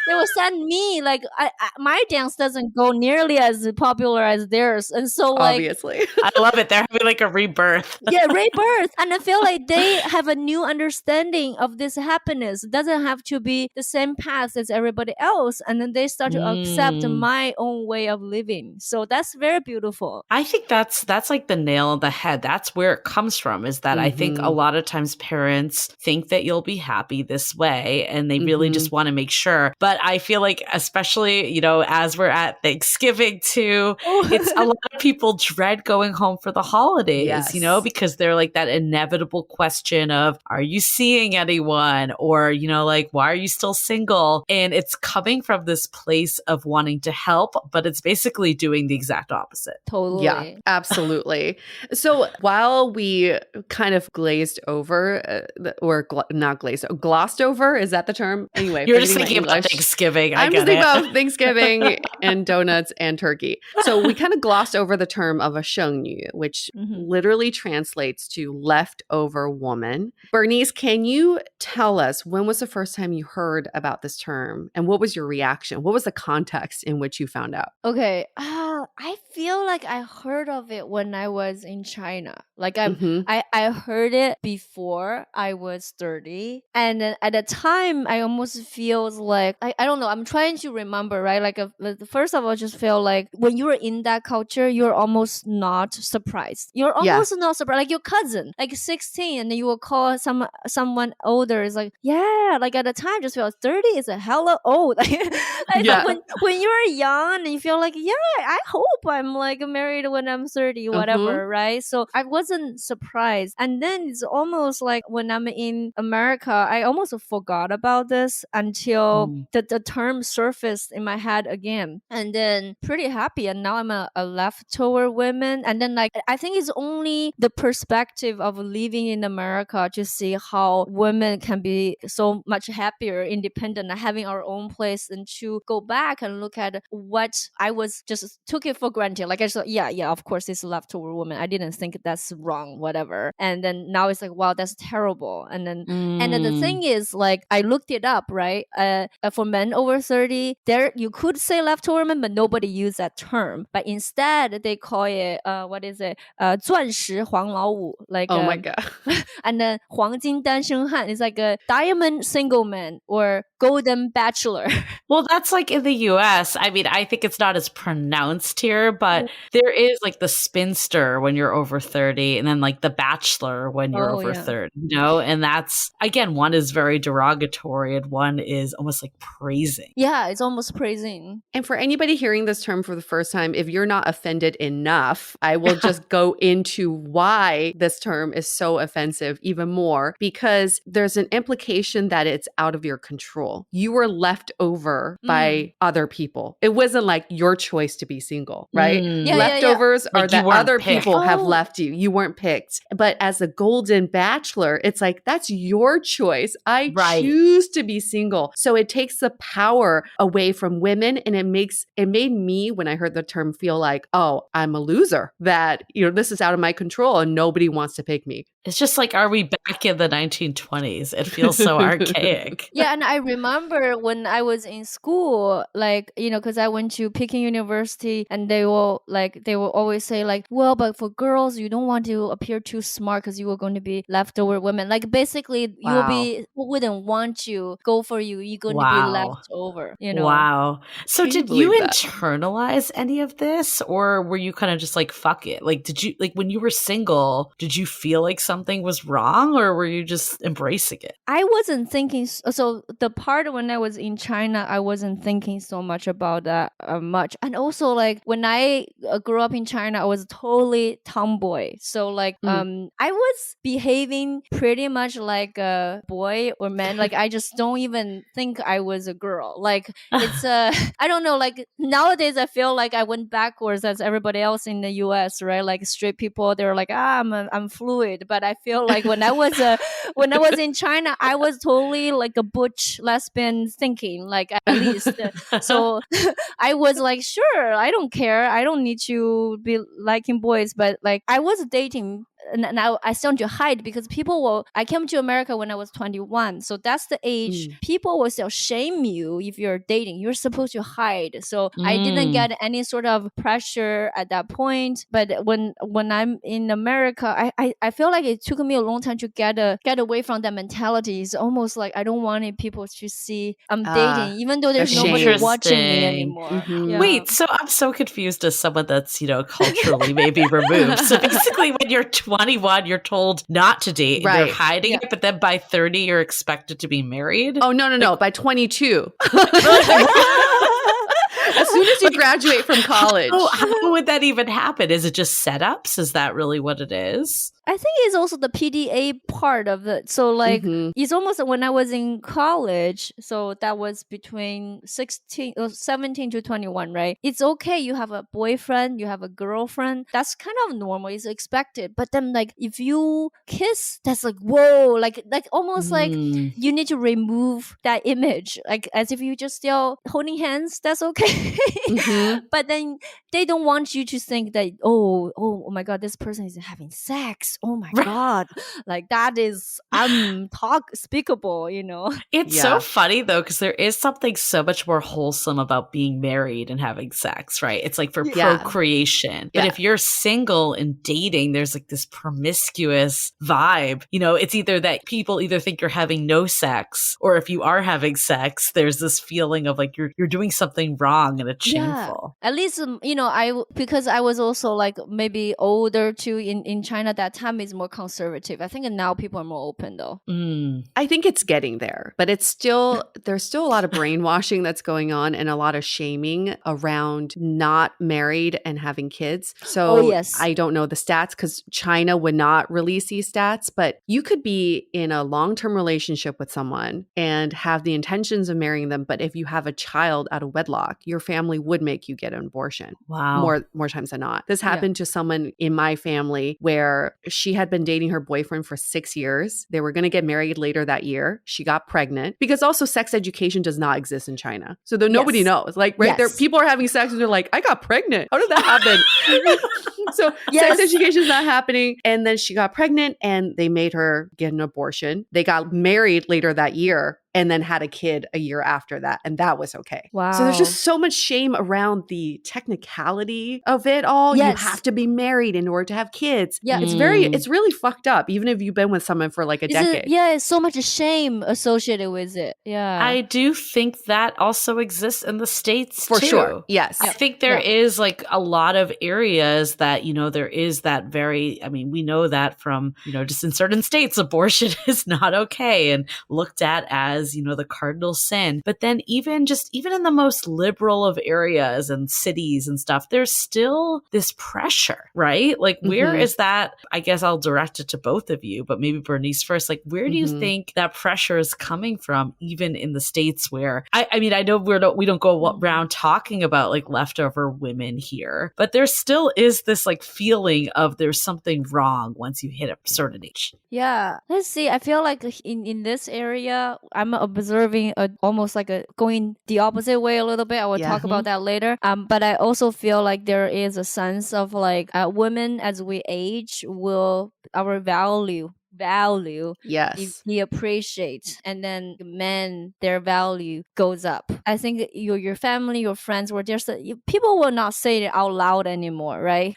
They will send me like my dance doesn't go nearly as popular as theirs, and so like obviously I love it. They're having like a rebirth. Yeah, rebirth, and I feel like they have a new understanding of this happiness. It doesn't have to be the same path as everybody else, and then they start to accept my own way of living. So that's very beautiful. I think that's like the nail on the head. That's where it comes from. Is that I think a lot of times parents think that you'll be happy this way, and they really just want to make sure, but But I feel like, especially, you know, as we're at Thanksgiving too, it's a lot of people dread going home for the holidays, you know, because they're like that inevitable question of, are you seeing anyone? Or, you know, like, why are you still single? And it's coming from this place of wanting to help, but it's basically doing the exact opposite. Totally. Yeah, absolutely. So while we kind of glazed over, glossed over, is that the term? Anyway, you're just thinking about Thanksgiving. I'm just thinking about Thanksgiving and donuts and turkey. So we kind of glossed over the term of a Sheng, which literally translates to leftover woman. Bernice, can you tell us when was the first time you heard about this term and what was your reaction? What was the context in which you found out? Okay. I feel like I heard of it when I was in China. Like I heard it before I was 30. And then at the time, I almost feels like, I don't know, I'm trying to remember, right? Like first of all, just feel like when you're in that culture, you're almost not surprised. You're almost not surprised. Like your cousin, like 16, and then you will call someone older. It's like, yeah, like at the time, just feel 30 is a hella old. Like when you're young and you feel like, yeah, I hope I'm like married when I'm 30, whatever, right? So I wasn't surprised. And then it's almost like when I'm in America, I almost forgot about this until the term surfaced in my head again. And then pretty happy. And now I'm a leftover woman. And then like, I think it's only the perspective of living in America to see how women can be so much happier, independent, and having our own place, and to go back and look at what I was just took it for granted. Like I just thought, yeah, of course it's a leftover woman. I didn't think that's wrong, whatever. And then now it's like, wow, that's terrible. And then and then the thing is, like, I looked it up, right? For men over 30, there you could say leftover men, but nobody used that term. But instead they call it what is it? 钻石黄老五, like oh my god. And then 黄金单身汉 is like a diamond single man or golden bachelor. Well, that's like in the US. I mean, I think it's not as pronounced here, but there is like the spinster when you're over 30, and then like the bachelor when you're over 30, you know? And that's, again, one is very derogatory and one is almost like praising. Yeah, it's almost praising. And for anybody hearing this term for the first time, if you're not offended enough, I will just go into why this term is so offensive even more, because there's an implication that it's out of your control. You were left over by other people. It wasn't like your choice to be single, right? Leftovers are that other people have left you. You weren't picked. But as a golden bachelor, it's like, that's your choice. I choose to be single. So it takes the power away from women. And it made me, when I heard the term, feel like, oh, I'm a loser, that, you know, this is out of my control and nobody wants to pick me. It's just like, are we back in the 1920s? It feels so archaic. Yeah, and I remember when I was in school, like, you know, because I went to Peking University, and they will always say like, well, but for girls, you don't want to appear too smart because you were going to be leftover women. Like basically, you wouldn't want to go for you. You're going to be left over, you know? Wow. So did you internalize any of this, or were you kind of just like, fuck it? Like, did you, like, when you were single, did you feel like something was wrong, or were you just embracing it? I wasn't thinking. So the part when I was in China, I wasn't thinking so much about that much. And also, like, when I grew up in China, I was totally tomboy. So like, I was behaving pretty much like a boy or man. Like, I just don't even think I was a girl. Like, it's I don't know. Like nowadays, I feel like I went backwards as everybody else in the US, right? Like straight people, they're like, I'm fluid. But I feel like when I was in China, I was totally like a butch lesbian thinking, like, at least. So I was like, sure, I don't care. I don't need to be liking boys. But like, I was dating. And now I started to hide because I came to America when I was 21. So that's the age people will still shame you if you're dating. You're supposed to hide. So I didn't get any sort of pressure at that point. But when I'm in America, I feel like it took me a long time to get away from that mentality. It's almost like I don't want people to see I'm dating, even though there's nobody watching me anymore. Yeah. Wait, so I'm so confused as someone that's, you know, culturally maybe removed. So basically when you're 21, you're told not to date. Right. You're hiding it, but then by 30, you're expected to be married. Oh, no. By 22. As soon as you graduate from college. How would that even happen? Is it just setups? Is that really what it is? I think it's also the PDA part of it. So like it's almost when I was in college, so that was between 17 to 21, right? It's okay, you have a boyfriend, you have a girlfriend. That's kind of normal, it's expected. But then like if you kiss, that's like whoa, like almost like you need to remove that image. Like as if you just still holding hands, that's okay. But then they don't want you to think that oh my god, this person is having sex. Oh my god, like that is unspeakable, you know. It's so funny though, because there is something so much more wholesome about being married and having sex, right? It's like for procreation. But if you're single and dating, there's like this promiscuous vibe. You know, it's either that people either think you're having no sex, or if you are having sex, there's this feeling of like you're doing something wrong and it's shameful. At least you know, because I was also like maybe older too in China that time is more conservative. I think now people are more open though. I think it's getting there, but it's still there's still a lot of brainwashing that's going on and a lot of shaming around not married and having kids. So I don't know the stats because China would not release these stats, but you could be in a long-term relationship with someone and have the intentions of marrying them, but if you have a child out of wedlock, your family would make you get an abortion. Wow. More times than not. This happened to someone in my family where she had been dating her boyfriend for 6 years. They were going to get married later that year. She got pregnant because also sex education does not exist in China. So nobody knows. Like right there, people are having sex and they're like, I got pregnant. How did that happen? So sex education is not happening. And then she got pregnant and they made her get an abortion. They got married later that year and then had a kid a year after that. And that was okay. Wow. So there's just so much shame around the technicality of it all. You have to be married in order to have kids. Yeah. It's really fucked up, even if you've been with someone for like a decade. It's so much shame associated with it. Yeah. I do think that also exists in the States for too. Sure. Yes. I think there is like a lot of areas that, you know, there is that very, I mean, we know that from, you know, just in certain states, abortion is not okay and looked at as, you know, the cardinal sin. But then even in the most liberal of areas and cities and stuff, there's still this pressure, right? Like where is that? I guess I'll direct it to both of you, but maybe Bernice first. Like where do you think that pressure is coming from, even in the States where, I mean, I know we don't go around talking about like leftover women here, but there still is this like feeling of there's something wrong once you hit a certain age. Yeah. Let's see. I feel like in this area, I'm observing almost like going the opposite way a little bit. I will talk about that later. But I also feel like there is a sense of like women as we age our value if we appreciate, and then men, their value goes up. I think your family, your friends, were just people will not say it out loud anymore, right?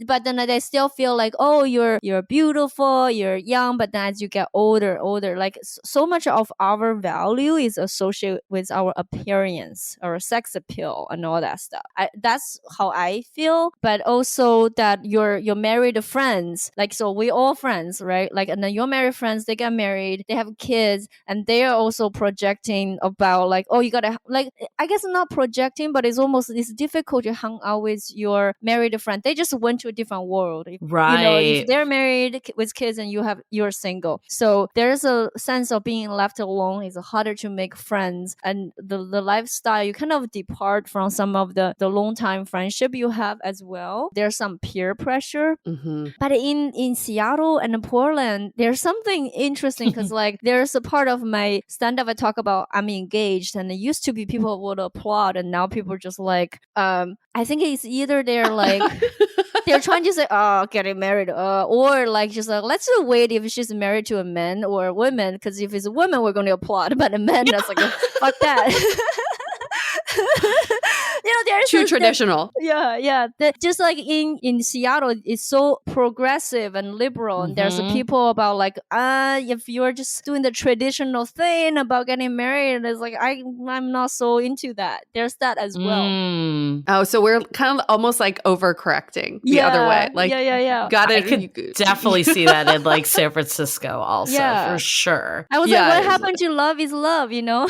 But then they still feel like, oh, you're beautiful, you're young, but then as you get older, like so much of our value is associated with our appearance, our sex appeal, and all that stuff. That's how I feel. But also that your married friends, like, so we all friends, right? Like, and then your married friends, they get married, they have kids, and they are also projecting about like, oh, you gotta, like, I guess not projecting, but it's difficult to hang out with your married friend. They just went to a different world, right? You know, if they're married with kids and you're single, so there's a sense of being left alone. It's harder to make friends, and the lifestyle, you kind of depart from some of the long time friendship you have as well. There's some peer pressure, but in Seattle and Portland, there's something interesting because like there's a part of my stand-up I talk about I'm engaged, and it used to be people would applaud, and now people are just like I think it's either they're like they're trying to say, oh, getting married, or like just like, let's just wait if she's married to a man or a woman, because if it's a woman we're going to applaud, but a man that's like fuck that. You know, there's too traditional. Yeah. Just like in Seattle, it's so progressive and liberal, and there's people about like, if you're just doing the traditional thing about getting married, it's like I'm not so into that. There's that as well. Oh, so we're kind of almost like overcorrecting the other way. Like, got it. I could definitely see that in like San Francisco also, for sure. I was like, what happened to love is love, you know?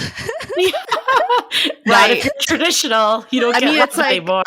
Right. If you're traditional, you don't get love anymore.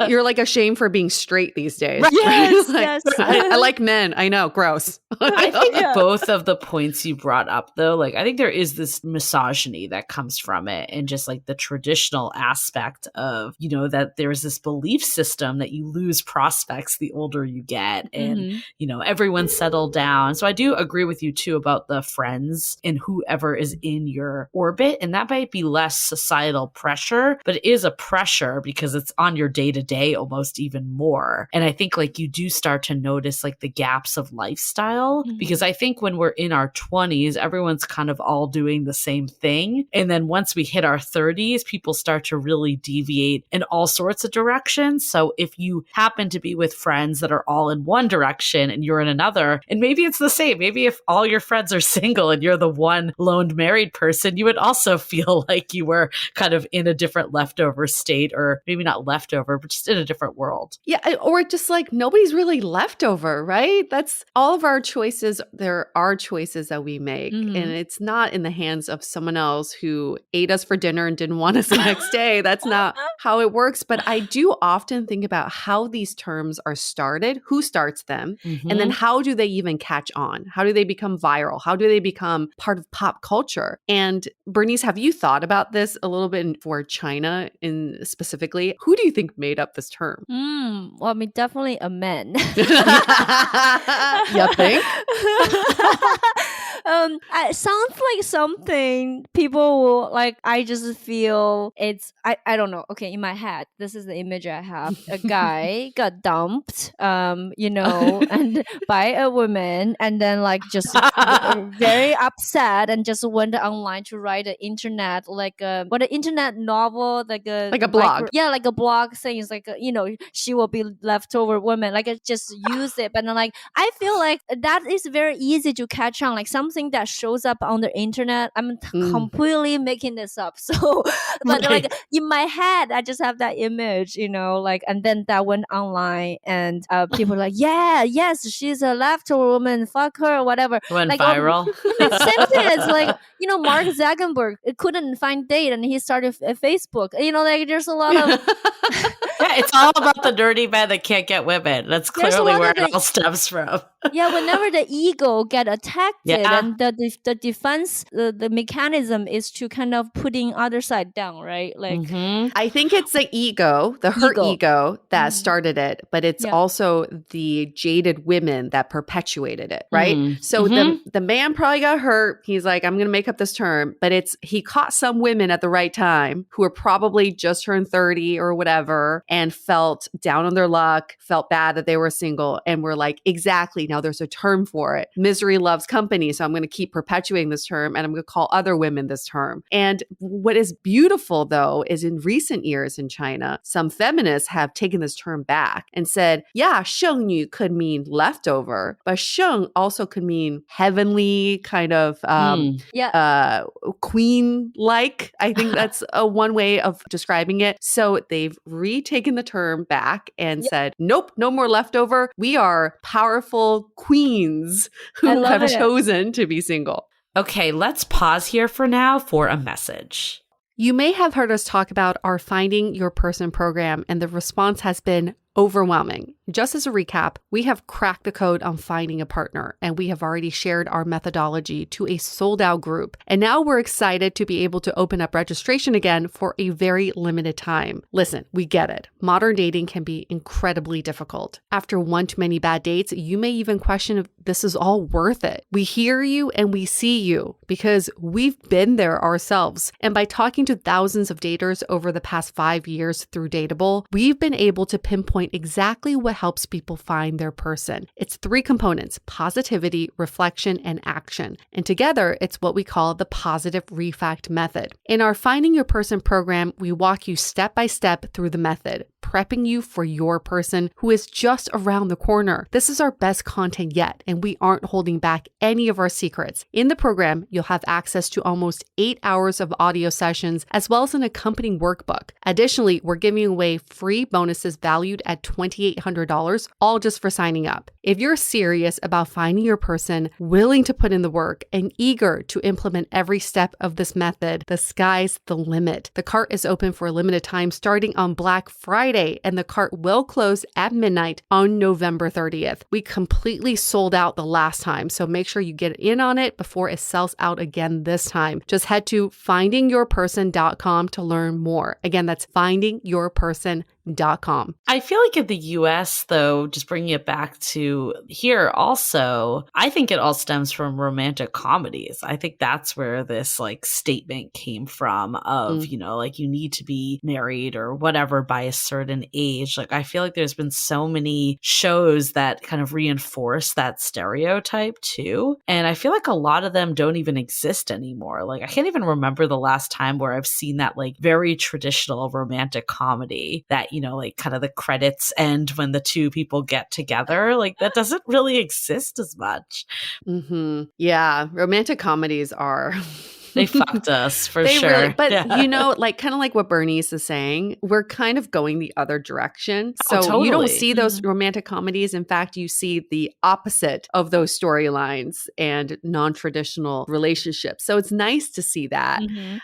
You're like ashamed for being straight these days. Right. Yes, like, yes. I like men. I know. Gross. I think both of the points you brought up, though, like I think there is this misogyny that comes from it, and just like the traditional aspect of, you know, that there's this belief system that you lose prospects the older you get, and you know, everyone's settled down. So I do agree with you too about the friends and whoever is in your orbit, and that might be less societal pressure, but it is a pressure because it's on your day to day almost even more. And I think like you do start to notice like the gaps of lifestyle, because I think when we're in our 20s, everyone's kind of all doing the same thing. And then once we hit our 30s, people start to really deviate in all sorts of directions. So if you happen to be with friends that are all in one direction and you're in another, and maybe it's the same, maybe if all your friends are single and you're the one lone married person, you would also feel like you were kind of in a different leftover state, or maybe not leftover, but just in a different world. Yeah. Or just like nobody's really leftover, right? That's all of our choices. There are choices that we make, and it's not in the hands of someone else who ate us for dinner and didn't want us the next day. That's not how it works. But I do often think about how these terms are started, who starts them, and then how do they even catch on? How do they become viral? How do they become part of pop culture? And Bernice, have you thought about this a little bit for China in specifically? Who do you think made up this term? Well, I mean, definitely a man. You think? It sounds like something people will like. I just feel it's, I don't know. Okay, in my head, this is the image I have. A guy got dumped, you know, and by a woman, and then like just very upset, and just went online to write an internet, like an internet novel, like a blog. Like a blog saying it's like you know, she will be leftover woman. Like just use it, but then like I feel like that is very easy to catch on, like something that shows up on the internet. I'm completely making this up. So, but like in my head, I just have that image, you know, like, and then that went online, and people are like, yes, she's a leftover woman, fuck her, whatever. Went like, viral. Same thing as like, you know, Mark Zuckerberg couldn't find date, and he started Facebook. You know, like there's a lot of yeah, it's all about the nerdy man that can't get women. That's clearly where it all stems from. Yeah, whenever the ego get attacked, and the defense, the mechanism is to kind of putting other side down, right? Like I think it's the ego, the hurt ego that started it, but it's also the jaded women that perpetuated it, right? So the man probably got hurt. He's like, I'm going to make up this term, but he caught some women at the right time who were probably just turned 30 or whatever, and felt down on their luck, felt bad that they were single, and were like, exactly, now there's a term for it. Misery loves company, so I'm going to keep perpetuating this term, and I'm going to call other women this term. And what is beautiful, though, is in recent years in China, some feminists have taken this term back and said, yeah, Sheng could mean leftover, but Sheng also could mean heavenly, kind of queen-like. I think that's one way of describing it. So they've retaken the term back and said, nope, no more leftover. We are powerful queens who have chosen to be single. Okay, let's pause here for now for a message. You may have heard us talk about our Finding Your Person program, and the response has been overwhelming. Just as a recap, we have cracked the code on finding a partner, and we have already shared our methodology to a sold-out group. And now we're excited to be able to open up registration again for a very limited time. Listen, we get it. Modern dating can be incredibly difficult. After one too many bad dates, you may even question if this is all worth it. We hear you and we see you because we've been there ourselves. And by talking to thousands of daters over the past 5 years through Dateable, we've been able to pinpoint exactly what what helps people find their person. It's 3 components: positivity, reflection, and action. And together, it's what we call the positive refact method. In our Finding Your Person program, we walk you step by step through the method, prepping you for your person who is just around the corner. This is our best content yet, and we aren't holding back any of our secrets. In the program, you'll have access to almost 8 hours of audio sessions, as well as an accompanying workbook. Additionally, we're giving away free bonuses valued at $2,800, all just for signing up. If you're serious about finding your person, willing to put in the work, and eager to implement every step of this method, the sky's the limit. The cart is open for a limited time starting on Black Friday, and the cart will close at midnight on November 30th. We completely sold out the last time, so make sure you get in on it before it sells out again this time. Just head to findingyourperson.com to learn more. Again, that's findingyourperson.com. I feel like in the US, though, just bringing it back to here also, I think it all stems from romantic comedies. I think that's where this like statement came from of, you know, like you need to be married or whatever by a certain age. Like I feel like there's been so many shows that kind of reinforce that stereotype too. And I feel like a lot of them don't even exist anymore. Like I can't even remember the last time where I've seen that like very traditional romantic comedy that, you know, like kind of the credits end when the two people get together. Like that doesn't really exist as much. Yeah, romantic comedies are... They fucked us for sure. Really, but you know, like kind of like what Bernice is saying, we're kind of going the other direction. So totally. You don't see those romantic comedies. In fact, you see the opposite of those storylines and non-traditional relationships. So it's nice to see that.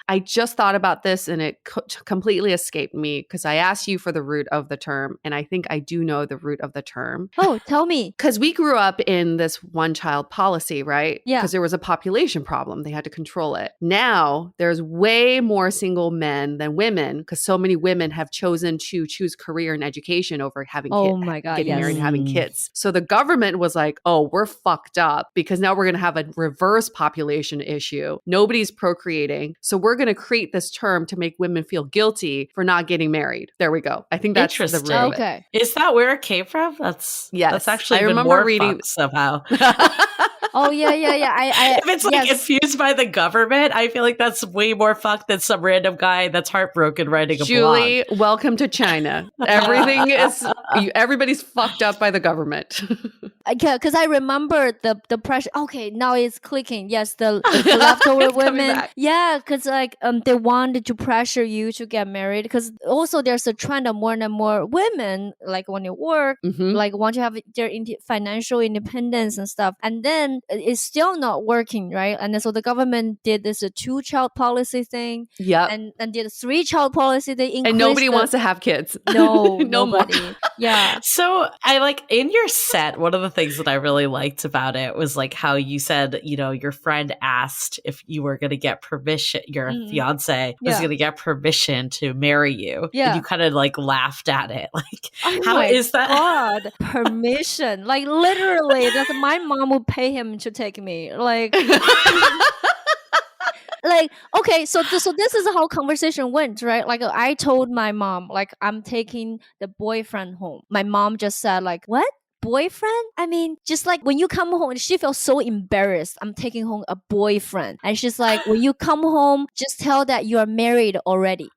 I just thought about this and it completely escaped me because I asked you for the root of the term, and I think I do know the root of the term. Oh, tell me. Because we grew up in this one-child policy, right? Yeah. Because there was a population problem. They had to control it. Now, there's way more single men than women because so many women have chosen to choose career and education over having kids. Oh my God, getting yes. married and having kids. So the government was like, oh, we're fucked up because now we're going to have a reverse population issue. Nobody's procreating. So we're going to create this term to make women feel guilty for not getting married. There we go. I think that's the root of it. Okay. Is that where it came from? That's actually I remember reading somehow. Oh yeah. If it's like infused by the government, I feel like that's way more fucked than some random guy that's heartbroken writing a Julie, blog. welcome to China. Everybody's fucked up by the government. Because I remember the pressure. Okay, now it's clicking. Yes, the leftover women. Yeah, because like they wanted to pressure you to get married. Because also there's a trend of more and more women like want to work, like want to have their financial independence and stuff. And then it's still not working, right? And then, so the government did this 2-child policy thing. Yeah, and did a 3-child policy. They increased and nobody wants to have kids. No, nobody. More. Yeah. So I like in your set, one of the things that I really liked about it was like how you said, you know, your friend asked if you were going to get permission, your fiance was going to get permission to marry you. Yeah. And you kind of like laughed at it. Like, Oh how is that? God, permission. Like literally, that's my mom would pay him to take me. Like like, okay, so this is how conversation went, right? Like I told my mom, like, I'm taking the boyfriend home. My mom just said like, what? Boyfriend? I mean, just like when you come home, she felt so embarrassed. I'm taking home a boyfriend. And she's like, when you come home, just tell that you are married already.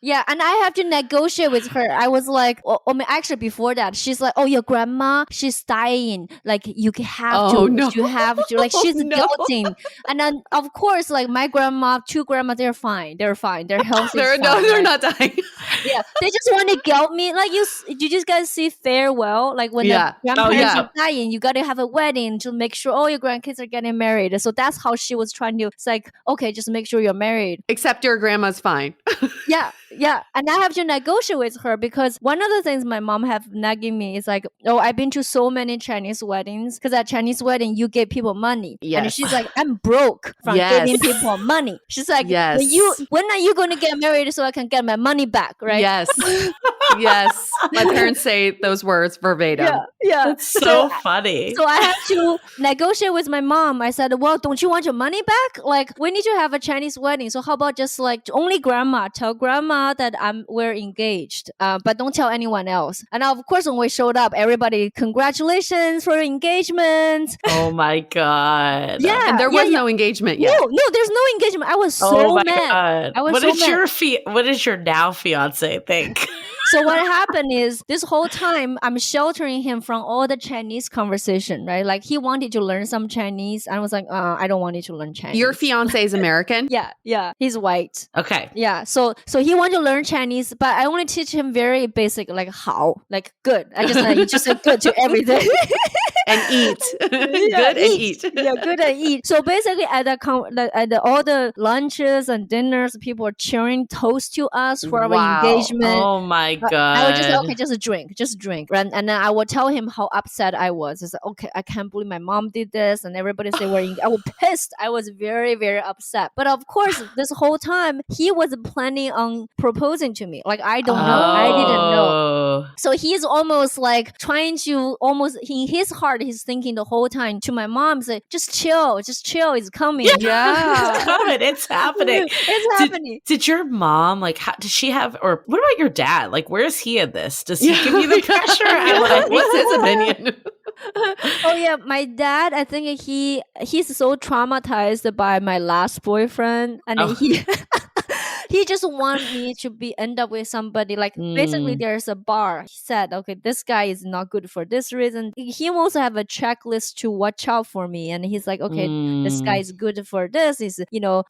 Yeah, and I have to negotiate with her. I was like, actually before that, she's like, oh, your grandma, she's dying. Like, you have to, you have to. Like, she's doubting. And then, of course, like my grandma, 2 grandmas, they're fine. They're fine. Their health is fine. They're not dying. Yeah, they just want to guilt me. Like, you just guys see farewell. Like, when the grandparents are dying, you got to have a wedding to make sure all your grandkids are getting married. So that's how she was trying to, it's like, okay, just make sure you're married. Except your grandma's fine. Yeah, and I have to negotiate with her because one of the things my mom have nagging me is like, oh, I've been to so many Chinese weddings because at Chinese wedding you give people money, and she's like, I'm broke from giving people money. She's like, when are you going to get married so I can get my money back, right? Yes. Yes. My parents say those words verbatim. Yeah. That's so funny. So I had to negotiate with my mom. I said, well, don't you want your money back? Like, we need to have a Chinese wedding. So how about just like only grandma, tell grandma that we're engaged, but don't tell anyone else. And of course, when we showed up, everybody, congratulations for your engagement. Oh my God. Yeah. And there was no engagement yet. No, there's no engagement. I was so mad. God. What does your now fiance think? So what happened is this whole time I'm sheltering him from all the Chinese conversation, right? Like he wanted to learn some Chinese. I was like, I don't want you to learn Chinese. Your fiance is American? Yeah. He's white. Okay. Yeah. So he wanted to learn Chinese, but I want to teach him very basic, like how, like good. I just said good to everything. And eat. Good and eat. Yeah, good and eat. So basically at all the lunches and dinners, people were cheering toast to us for our engagement. Oh my God. I would just say, okay, just drink. And then I would tell him how upset I was. It's like, okay, I can't believe my mom did this. And everybody said I was pissed. I was very, very upset. But of course, this whole time, he was planning on proposing to me. Like, I don't know. I didn't know. So he's almost like trying to in his heart, he's thinking the whole time to my mom, say, just chill, it's coming. Yeah. It's coming. It's happening. It's happening. Did your mom, like, does she have, or what about your dad? Like, where is he in this? Does he give you the pressure? What's his opinion? Oh yeah, my dad, I think he's so traumatized by my last boyfriend, and he just want me to end up with somebody like basically there's a bar. He said, okay, this guy is not good for this reason. He also have a checklist to watch out for me, and he's like, okay, this guy is good for this. He's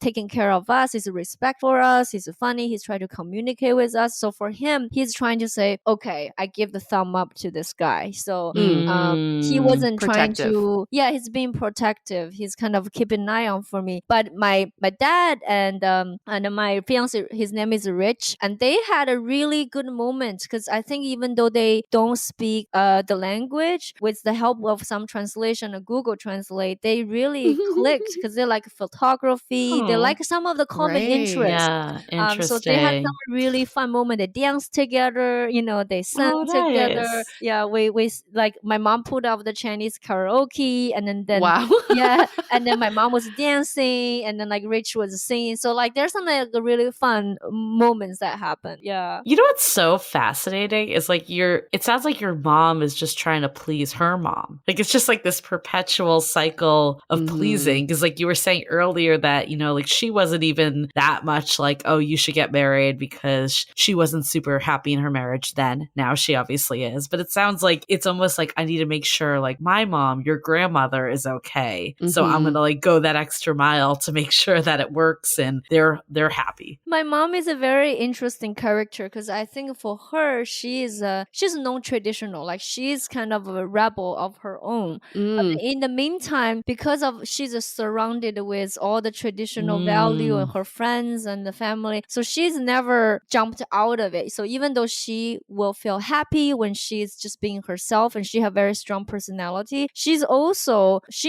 taking care of us. He's respect for us. He's funny. He's trying to communicate with us. So for him, he's trying to say, okay, I give the thumb up to this guy. So he wasn't trying to. Yeah, he's being protective. He's kind of keeping an eye on for me. But my dad and my fiance, his name is Rich, and they had a really good moment because I think even though they don't speak the language, with the help of some translation or Google Translate, they really clicked because they like photography. They like some of the common interests. Yeah, interesting. So they had some really fun moment. They danced together. They sang together. Yeah, we like my mom pulled out the Chinese karaoke, and then wow. Yeah, and then my mom was dancing, and then like Rich was singing. So like there's some like really fun moments that happen. Yeah. You know what's so fascinating is like it sounds like your mom is just trying to please her mom. Like it's just like this perpetual cycle of pleasing. Because like you were saying earlier that, like she wasn't even that much like, oh, you should get married because she wasn't super happy in her marriage then. Now she obviously is. But it sounds like it's almost like I need to make sure like my mom, your grandmother is okay. So I'm going to like go that extra mile to make sure that it works and they're happy. My mom is a very interesting character because I think for her, she's non-traditional. Like she's kind of a rebel of her own. But in the meantime, because of she's surrounded with all the traditional value and her friends and the family, so she's never jumped out of it. So even though she will feel happy when she's just being herself and she have very strong personality, she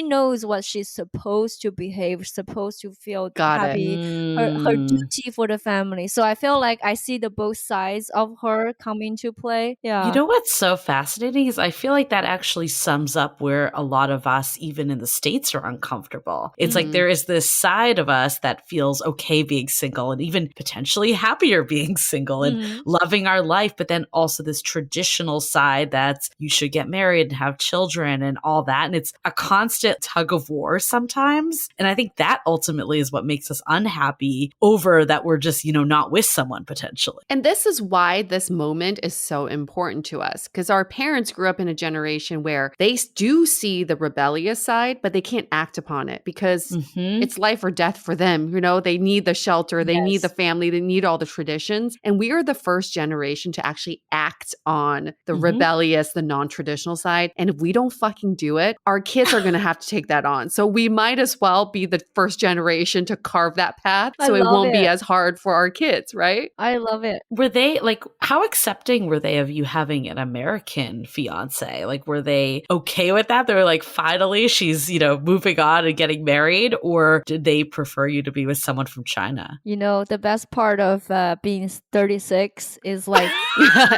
knows what she's supposed to behave, supposed to feel happy, her duty for the family. So I feel like I see the both sides of her come into play. Yeah. You know what's so fascinating is I feel like that actually sums up where a lot of us, even in the States, are uncomfortable. It's like there is this side of us that feels okay being single and even potentially happier being single and loving our life, but then also this traditional side that's you should get married and have children and all that. And it's a constant tug of war sometimes. And I think that ultimately is what makes us unhappy over that we're just, not with someone potentially. And this is why this moment is so important to us, because our parents grew up in a generation where they do see the rebellious side, but they can't act upon it because it's life or death for them. They need the shelter, they need the family, they need all the traditions. And we are the first generation to actually act on the rebellious, the non-traditional side. And if we don't fucking do it, our kids are going to have to take that on. So we might as well be the first generation to carve that path so it won't be as hard card for our kids, right? I love it. Were they like, how accepting were they of you having an American fiance? Like, were they okay with that? They were like, finally, she's, moving on and getting married? Or did they prefer you to be with someone from China? The best part of being 36 is like,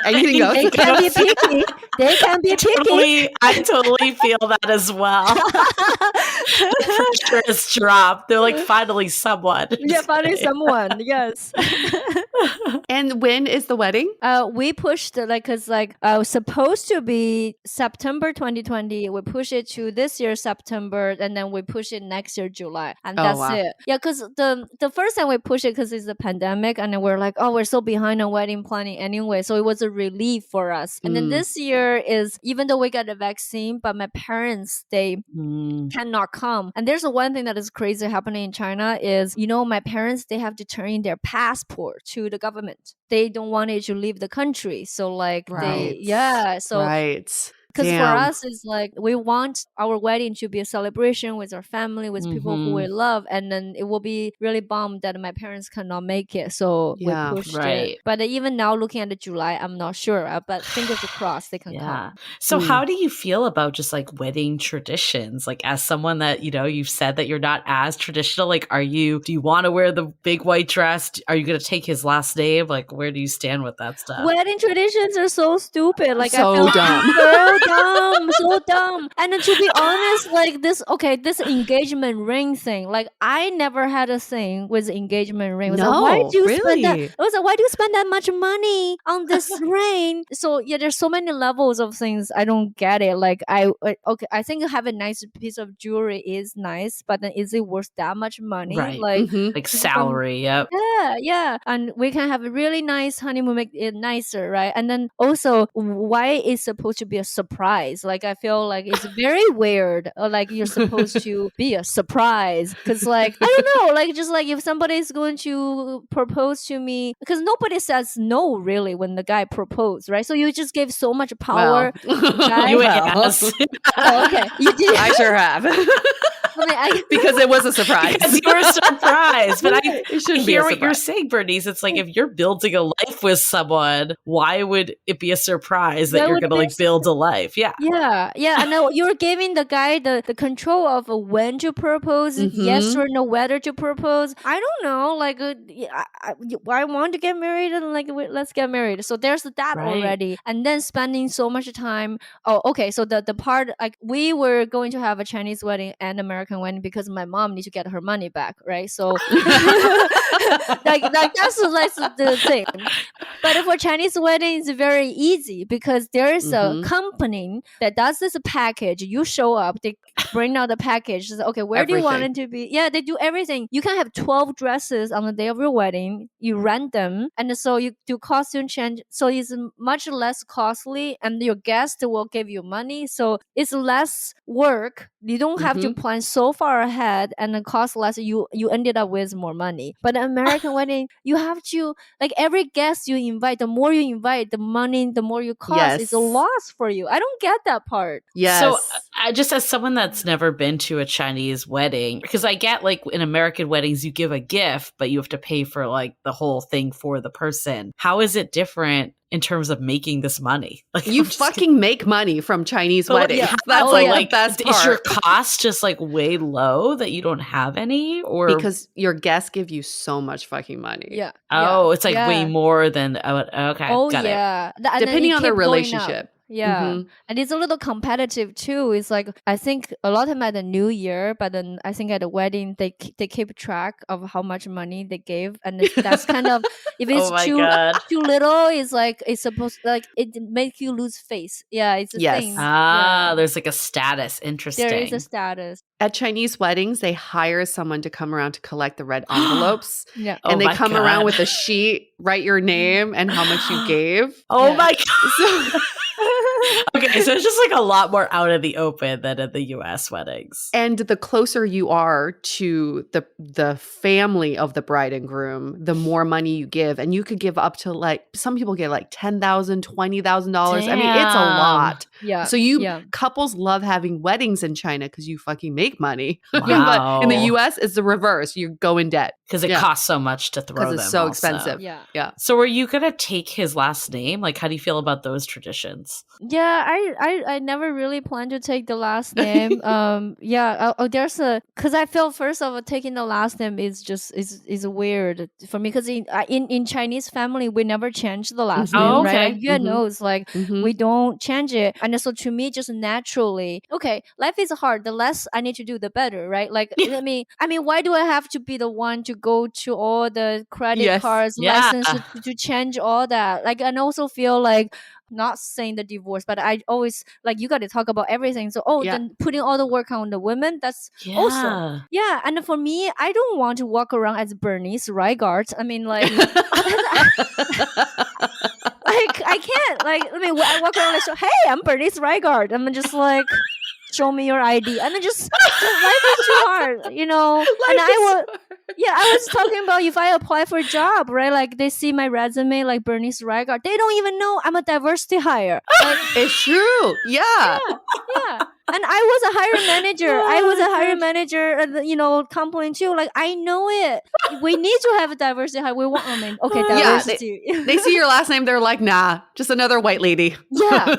anything goes. They can be picky. They can be picky. I totally feel that as well. Pressure has dropped. They're like, finally someone. Yeah, finally someone. Yes. And when is the wedding? We pushed because supposed to be September 2020. We push it to this year September, and then we push it next year July, and that's it. Yeah, because the first time we pushed it because it's the pandemic, and then we're like, oh, we're so behind on wedding planning anyway, so it was a relief for us. And then this year is, even though we got a vaccine, but my parents, they cannot come. And there's one thing that is crazy happening in China is, my parents, they have to turn in their passport to the government. They don't want it to leave the country. So right. Right. Because for us, it's like we want our wedding to be a celebration with our family, with people who we love. And then it will be really bummed that my parents cannot make it. So we pushed it. But even now, looking at the July, I'm not sure. But fingers crossed they can come. So how do you feel about just like wedding traditions? Like, as someone that, you've said that you're not as traditional, like, do you want to wear the big white dress? Are you going to take his last name? Like, where do you stand with that stuff? Wedding traditions are so stupid. Like, so I feel dumb. so dumb. And then, to be honest, like this engagement ring thing, like I never had a thing with engagement ring. No, why do you really? spend that? I was like, why do you spend that much money on this ring? So yeah, there's so many levels of things. I don't get it. Like I think have a nice piece of jewelry is nice, but then is it worth that much money? Right. Like salary. Yep. Yeah. And we can have a really nice honeymoon, make it nicer, right? And then also, why is supposed to be a surprise? Like I feel like it's very weird. Or like you're supposed to be a surprise, because like I don't know, like just like if somebody is going to propose to me, because nobody says no really when the guy proposed, right? So you just gave so much power. Well, you asked. Oh, okay, you did. I sure have. Because it was a surprise. Because you were surprised. But I hear what you're saying. saying, Bernice. It's like, if you're building a life with someone, why would it be a surprise that you're going to like build a life? Yeah. I know. You're giving the guy the control of when to propose, yes or no, whether to propose. I don't know. Like, I want to get married, and like, let's get married. So there's that already. And then spending so much time. Oh, okay. So the part, like, we were going to have a Chinese wedding and American wedding because my mom needs to get her money back, right? So like that's the thing. But for Chinese wedding, it's very easy because there is a company that does this package. You show up, they bring out the package. So, okay, where do you want it to be? Yeah, they do everything. You can have 12 dresses on the day of your wedding. You rent them, and so you do costume change. So it's much less costly, and your guest will give you money. So it's less work. You don't have to plan so far ahead, and it costs less. You ended up with more money. But an American wedding, you have to, like, every guest you invite, the more you invite, the money, the more you cost. Yes. It's a loss for you. I don't get that part. Yes. So just as someone that's never been to a Chinese wedding, because I get, like, in American weddings, you give a gift, but you have to pay for like the whole thing for the person. How is it different in terms of making this money? Like, you fucking make money from Chinese weddings. Yeah. That's like the best part. Is your cost just like way low that you don't have any, or because your guests give you so much fucking money? Yeah. Oh, it's like way more than okay. Oh, got yeah. it. Depending on their relationship. Yeah. And it's a little competitive too. It's like, I think a lot of them at the New Year, but then I think at the wedding they keep track of how much money they gave, and that's kind of, if it's too little, it's like, it's supposed, like, it makes you lose face. Yeah, it's a thing. There's like a status. Interesting. There is a status. At Chinese weddings, they hire someone to come around to collect the red envelopes. Yeah. And they come around with a sheet, write your name and how much you gave. Oh my God. Okay, so it's just like a lot more out in the open than in the US weddings. And the closer you are to the family of the bride and groom, the more money you give. And you could give up to like, some people get like $10,000, $20,000. I mean, it's a lot. Yeah. So couples love having weddings in China because you fucking make money. Wow. But in the US, it's the reverse. You go in debt. Because it costs so much to throw them. Because it's so also. expensive. Yeah. So were you going to take his last name? Like, how do you feel about those traditions? Yeah, I never really planned to take the last name. There's because I feel first of all taking the last name is just is weird for me because in Chinese family we never change the last name, okay. right? Like, you know, it's like we don't change it, and so to me just naturally, okay, life is hard. The less I need to do, the better, right? Like I mean, why do I have to be the one to go to all the credit cards, licenses to change all that? Like, and also feel like. Not saying the divorce, but I always like you got to talk about everything. So then putting all the work on the women, that's also and for me, I don't want to walk around as Bernice Reigart. I mean, like, like I can't. Like, I mean, I walk around like, so, hey, I'm Bernice Reigart. I'm just like. Show me your ID, and then just life is too hard, you know. And I was talking about if I apply for a job, right? Like they see my resume, like Bernice Reigart, they don't even know I'm a diversity hire. Like, it's true, yeah. And I was a hiring manager. At the, you know, company too. Like I know it. We need to have a diversity hire. We want women. Okay, diversity. They see your last name, they're like, nah, just another white lady. Yeah.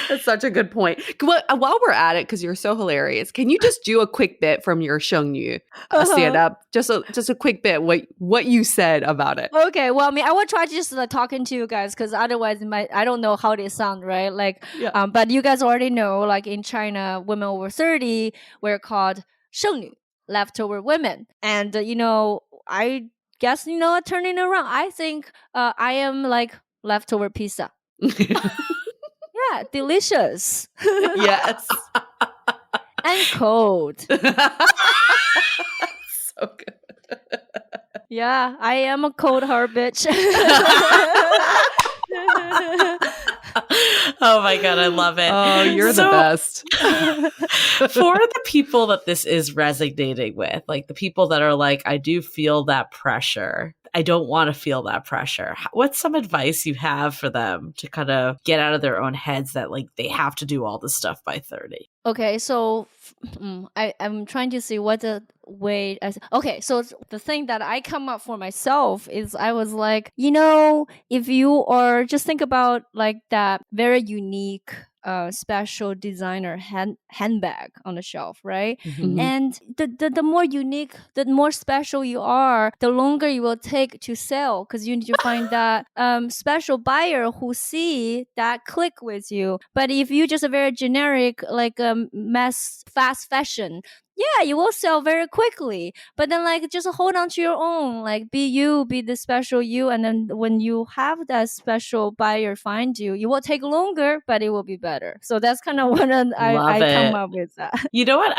That's such a good point. While we're at it, because you're so hilarious, can you just do a quick bit from your Sheng stand up? Just a quick bit, what you said about it. Okay, well, I mean, I will try to just talking to you guys because otherwise, I don't know how they sound, right? Like, but you guys already know, like in China, women over 30 were called 剩女, leftover women, and you know, I guess you know, turning around, I think I am like leftover pizza. Yeah, delicious. Yes. And cold. So good. Yeah, I am a cold hard bitch. Oh my God, I love it. Oh, you're the best. For the people that this is resonating with, like the people that are like, I do feel that pressure. I don't want to feel that pressure. What's some advice you have for them to kind of get out of their own heads that like they have to do all this stuff by 30? Okay, so I'm trying to see what the way. Okay, so the thing that I come up for myself is I was like, you know, if you are just think about like that very unique special designer handbag on the shelf, right? Mm-hmm. And the more unique, the more special you are, the longer you will take to sell because you need to find that special buyer who see that click with you. But if you just a very generic like fast fashion, yeah, you will sell very quickly. But then like just hold on to your own, like be you, be the special you. And then when you have that special buyer find you, it will take longer, but it will be better. So that's kind of what I come up with that. You know what?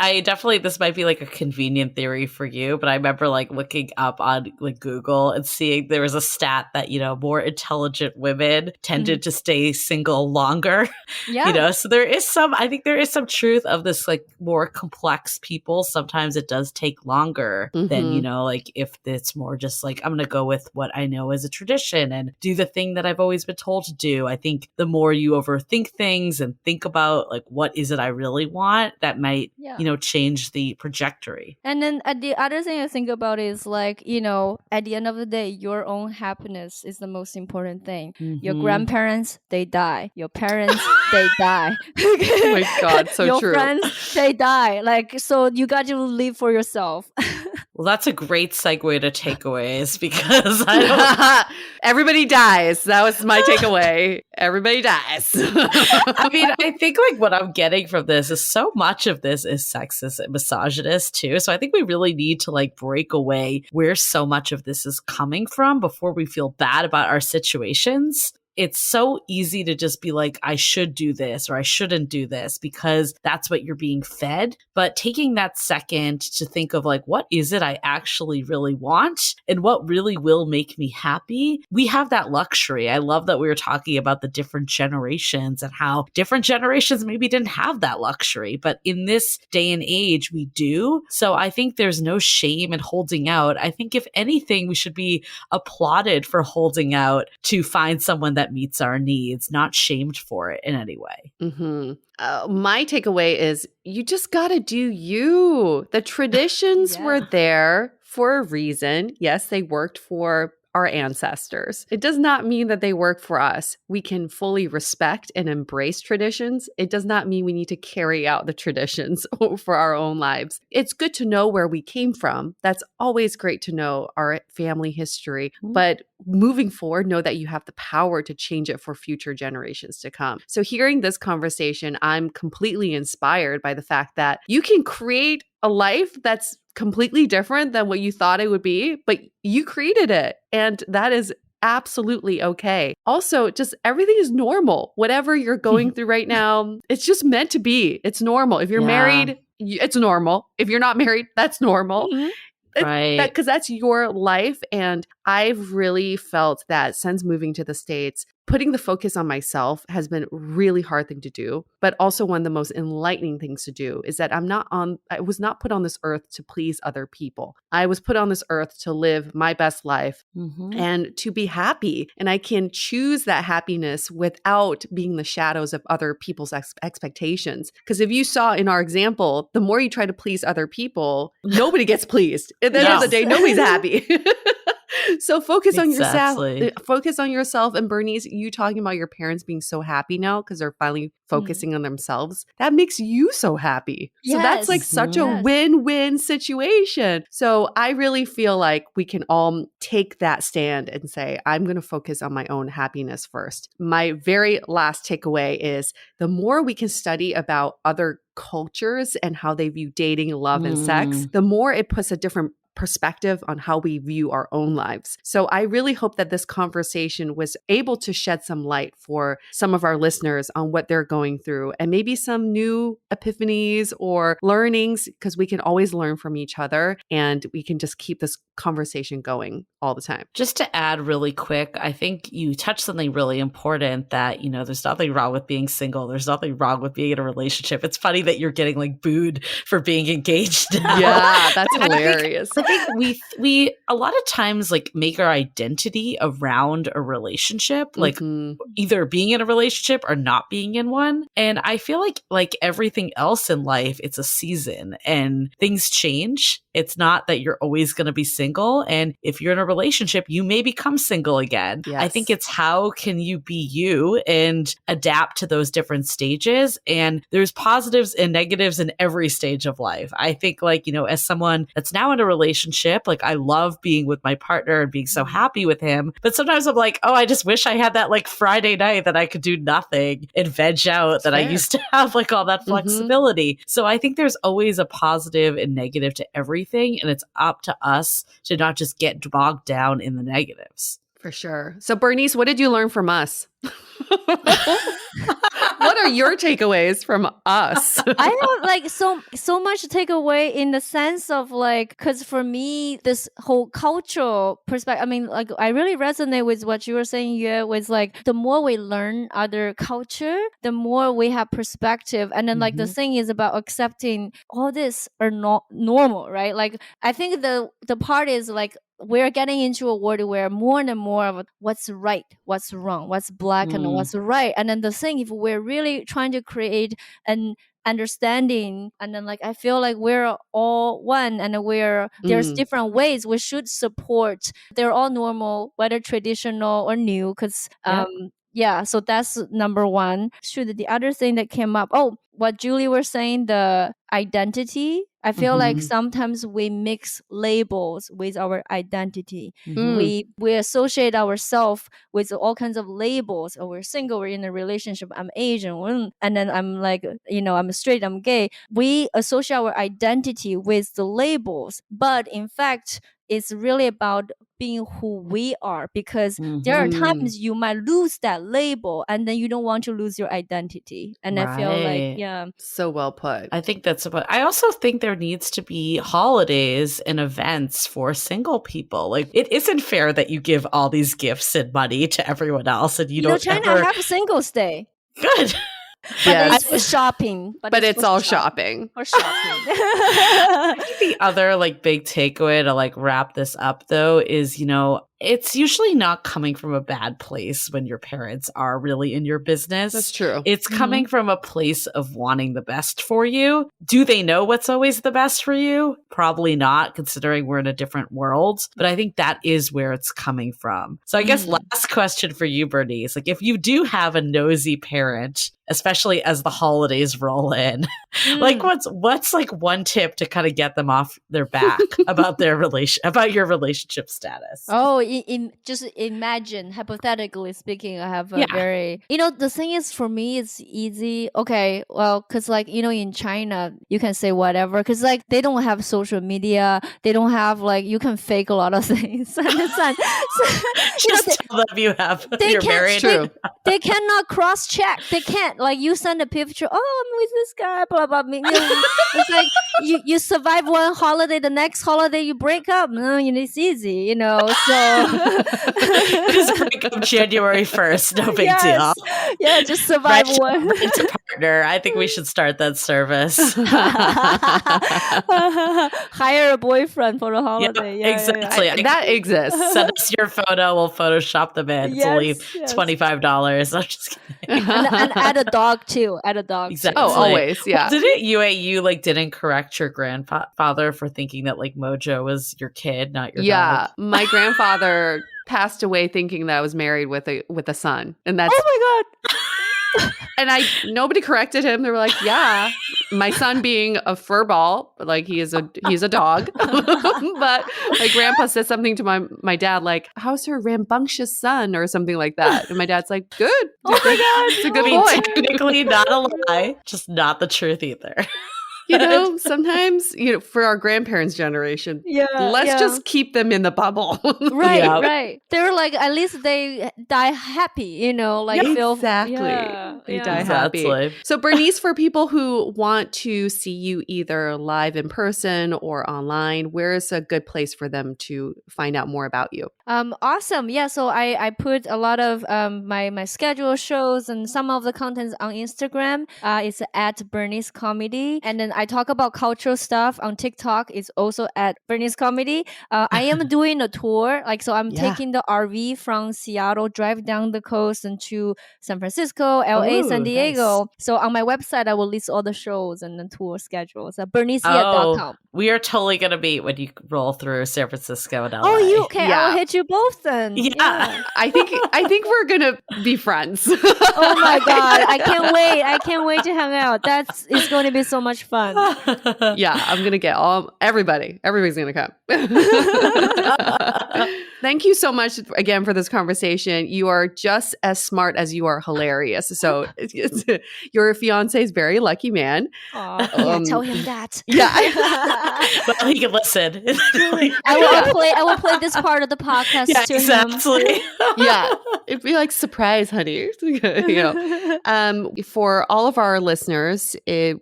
This might be like a convenient theory for you, but I remember like looking up on like Google and seeing there was a stat that, you know, more intelligent women tended to stay single longer. Yeah. You know, so I think there is some truth of this like more complex people. Sometimes it does take longer than, you know, like if it's more just like, I'm going to go with what I know as a tradition and do the thing that I've always been told to do. I think the more you overthink things and think about like, what is it I really want, that might, you know, change the trajectory. And then the other thing I think about is like, you know, at the end of the day, your own happiness is the most important thing. Your grandparents, they die. Your parents, they die. Oh my God, so your true. Your friends, they die. Like, so you got to live for yourself. Well, that's a great segue to takeaways because everybody dies. That was my takeaway. Everybody dies. I mean, I think like what I'm getting from this is so much of this is sexist and misogynist too. So I think we really need to like break away where so much of this is coming from before we feel bad about our situations. it's so easy to just be like, I should do this or I shouldn't do this because that's what you're being fed. But taking that second to think of like, what is it I actually really want and what really will make me happy? We have that luxury. I love that we were talking about the different generations and how different generations maybe didn't have that luxury. But in this day and age, we do. So I think there's no shame in holding out. I think if anything, we should be applauded for holding out to find someone that meets our needs, not shamed for it in any way. Mm-hmm. My takeaway is you just got to do you. The traditions were there for a reason. Yes, they worked for our ancestors. It does not mean that they work for us. We can fully respect and embrace traditions. It does not mean we need to carry out the traditions for our own lives. It's good to know where we came from. That's always great to know our family history. But moving forward, know that you have the power to change it for future generations to come. So hearing this conversation, I'm completely inspired by the fact that you can create a life that's completely different than what you thought it would be, but you created it. And that is absolutely okay. Also, just everything is normal. Whatever you're going through right now, it's just meant to be. It's normal. If you're married, it's normal. If you're not married, that's normal. Right. Because that's your life. And I've really felt that since moving to the States, putting the focus on myself has been a really hard thing to do, but also one of the most enlightening things to do is that I was not put on this earth to please other people. I was put on this earth to live my best life and to be happy. And I can choose that happiness without being the shadows of other people's expectations. Because if you saw in our example, the more you try to please other people, nobody gets pleased. At the end of the day, nobody's happy. So focus on yourself. Focus on yourself. And Bernice, you talking about your parents being so happy now because they're finally focusing on themselves. That makes you so happy. So that's like such a win-win situation. So I really feel like we can all take that stand and say, I'm going to focus on my own happiness first. My very last takeaway is the more we can study about other cultures and how they view dating, love, and sex, the more it puts a different perspective on how we view our own lives. So I really hope that this conversation was able to shed some light for some of our listeners on what they're going through and maybe some new epiphanies or learnings, because we can always learn from each other and we can just keep this conversation going all the time. Just to add really quick, I think you touched something really important that, there's nothing wrong with being single. There's nothing wrong with being in a relationship. It's funny that you're getting like booed for being engaged now. Yeah, that's hilarious. I think we a lot of times like make our identity around a relationship, like either being in a relationship or not being in one. And I feel like everything else in life, it's a season and things change. It's not that you're always going to be single. And if you're in a relationship, you may become single again. Yes. I think it's how can you be you and adapt to those different stages. And there's positives and negatives in every stage of life. I think as someone that's now in a relationship, like I love being with my partner and being so happy with him. But sometimes I'm like, oh, I just wish I had that like Friday night that I could do nothing and veg out that I used to have like all that flexibility. So I think there's always a positive and negative to everything. And it's up to us to not just get bogged down in the negatives. For sure. So Bernice, what did you learn from us? What are your takeaways from us? I have like so much takeaway in the sense of like, because for me, this whole cultural perspective, I mean, like I really resonate with what you were saying here with like the more we learn other culture, the more we have perspective. And then like the thing is about accepting all this are not normal, right? Like I think the part is like, we're getting into a world where more and more of what's right, what's wrong, what's black and what's right. And then the thing, if we're really trying to create an understanding, and then like I feel like we're all one and there's different ways we should support. They're all normal, whether traditional or new, because so that's number one. The other thing that came up, what Julie was saying, the identity. I feel like sometimes we mix labels with our identity. We associate ourselves with all kinds of labels. Oh, we're single, we're in a relationship, I'm Asian, and then I'm like, I'm straight, I'm gay. We associate our identity with the labels. But in fact, it's really about being who we are, because there are times you might lose that label and then you don't want to lose your identity. And I feel like, so well put. I think that's about, I also think there needs to be holidays and events for single people. Like, it isn't fair that you give all these gifts and money to everyone else and you don't China have a Singles Day. Good. But it's for shopping. But it's all shopping. For shopping. I think the other like big takeaway to like wrap this up though is, you know, it's usually not coming from a bad place when your parents are really in your business. That's true. It's coming from a place of wanting the best for you. Do they know what's always the best for you? Probably not, considering we're in a different world. But I think that is where it's coming from. So I guess last question for you, Bernice. Like, if you do have a nosy parent, especially as the holidays roll in, like what's like one tip to kind of get them off their back about their about your relationship status? Oh, just imagine, hypothetically speaking, I have a very, the thing is, for me, it's easy. Okay, well, because like, in China, you can say whatever, because like they don't have social media. They don't have like, you can fake a lot of things. Understand? Just tell them you're married. They cannot cross-check. They can't. Like, you send a picture, oh, I'm with this guy, blah, blah, blah. It's like, you survive one holiday, the next holiday you break up. No, it's easy, so. Just break up January 1st, no big deal. Yeah, just survive one. It's a partner. I think we should start that service. Hire a boyfriend for the holiday. Yeah, exactly. That exists. Send us your photo. We'll Photoshop them in. It's only $25. I'm just kidding. And add a dog too. Add a dog. Exactly. Oh, always. Yeah. Well, didn't you like didn't correct your grandfather for thinking that like Mojo was your kid, not your dog? Yeah. My grandfather passed away thinking that I was married with a son. And that's oh my God. And nobody corrected him. They were like, yeah, my son being a furball, like he's a dog. But my grandpa said something to my dad, like, how's her rambunctious son or something like that. And my dad's like, good. Oh my God. It's a good boy. Technically not a lie, just not the truth either. Sometimes, for our grandparents' generation, let's just keep them in the bubble. Right. They're like, at least they die happy, like exactly. They die happy. So Bernice, for people who want to see you either live in person or online, where is a good place for them to find out more about you? Awesome. Yeah. So I put a lot of my schedule shows and some of the contents on Instagram. It's at Bernice Comedy. And then I talk about cultural stuff on TikTok. It's also at Bernice Comedy. I am doing a tour. So I'm taking the RV from Seattle, drive down the coast and to San Francisco, LA, San Diego. Nice. So on my website, I will list all the shows and the tour schedules at berniceye.com. We are totally going to meet when you roll through San Francisco and LA. Oh, you okay? Yeah. I'll hit you both then. Yeah. I think we're going to be friends. Oh my God. I can't wait to hang out. It's going to be so much fun. Yeah, I'm going to get everybody. Everybody's going to come. Thank you so much again for this conversation. You are just as smart as you are hilarious. So your fiance is a very lucky man. Tell him that. Yeah. Well, he can listen. I will play this part of the podcast to exactly. him. Yeah. It'd be like, surprise, honey. For all of our listeners,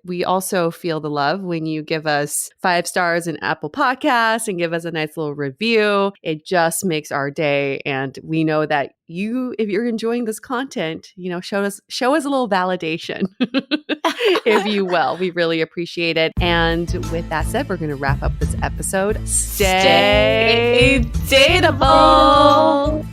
we also feel the love when you give us 5 stars in Apple Podcasts and give us a nice little review. It just makes our day. And we know that if you're enjoying this content, show us a little validation, if you will. We really appreciate it. And with that said, we're going to wrap up this episode. Stay dateable.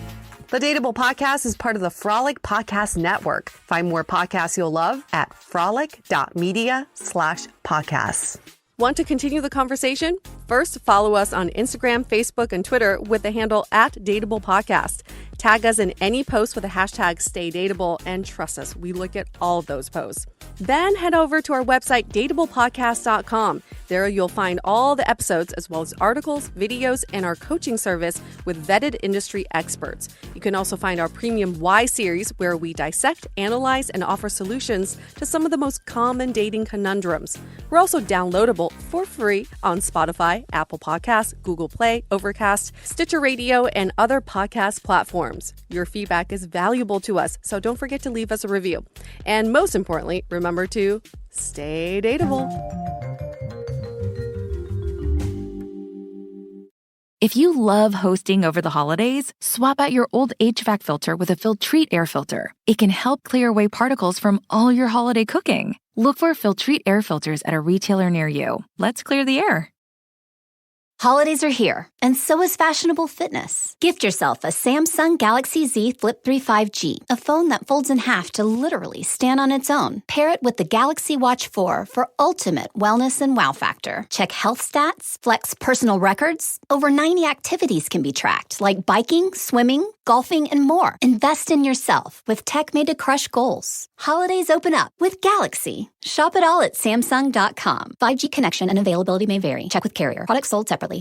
The Dateable Podcast is part of the Frolic Podcast Network. Find more podcasts you'll love at frolic.media/podcasts. Want to continue the conversation? First, follow us on Instagram, Facebook, and Twitter with the handle @DateablePodcast. Tag us in any post with the hashtag StayDateable, and trust us, we look at all of those posts. Then head over to our website, dateablepodcast.com. There you'll find all the episodes as well as articles, videos, and our coaching service with vetted industry experts. You can also find our premium Why series, where we dissect, analyze, and offer solutions to some of the most common dating conundrums. We're also downloadable for free on Spotify, Spotify, Apple Podcasts, Google Play, Overcast, Stitcher Radio, and other podcast platforms. Your feedback is valuable to us, so don't forget to leave us a review. And most importantly, remember to stay dateable. If you love hosting over the holidays, swap out your old HVAC filter with a Filtrete air filter. It can help clear away particles from all your holiday cooking. Look for Filtrete air filters at a retailer near you. Let's clear the air. Holidays are here, and so is fashionable fitness. Gift yourself a Samsung Galaxy Z Flip 3 5G, a phone that folds in half to literally stand on its own. Pair it with the Galaxy Watch 4 for ultimate wellness and wow factor. Check health stats, flex personal records. Over 90 activities can be tracked, like biking, swimming, golfing, and more. Invest in yourself with tech made to crush goals. Holidays open up with Galaxy. Shop it all at Samsung.com. 5G connection and availability may vary. Check with carrier. Products sold separately.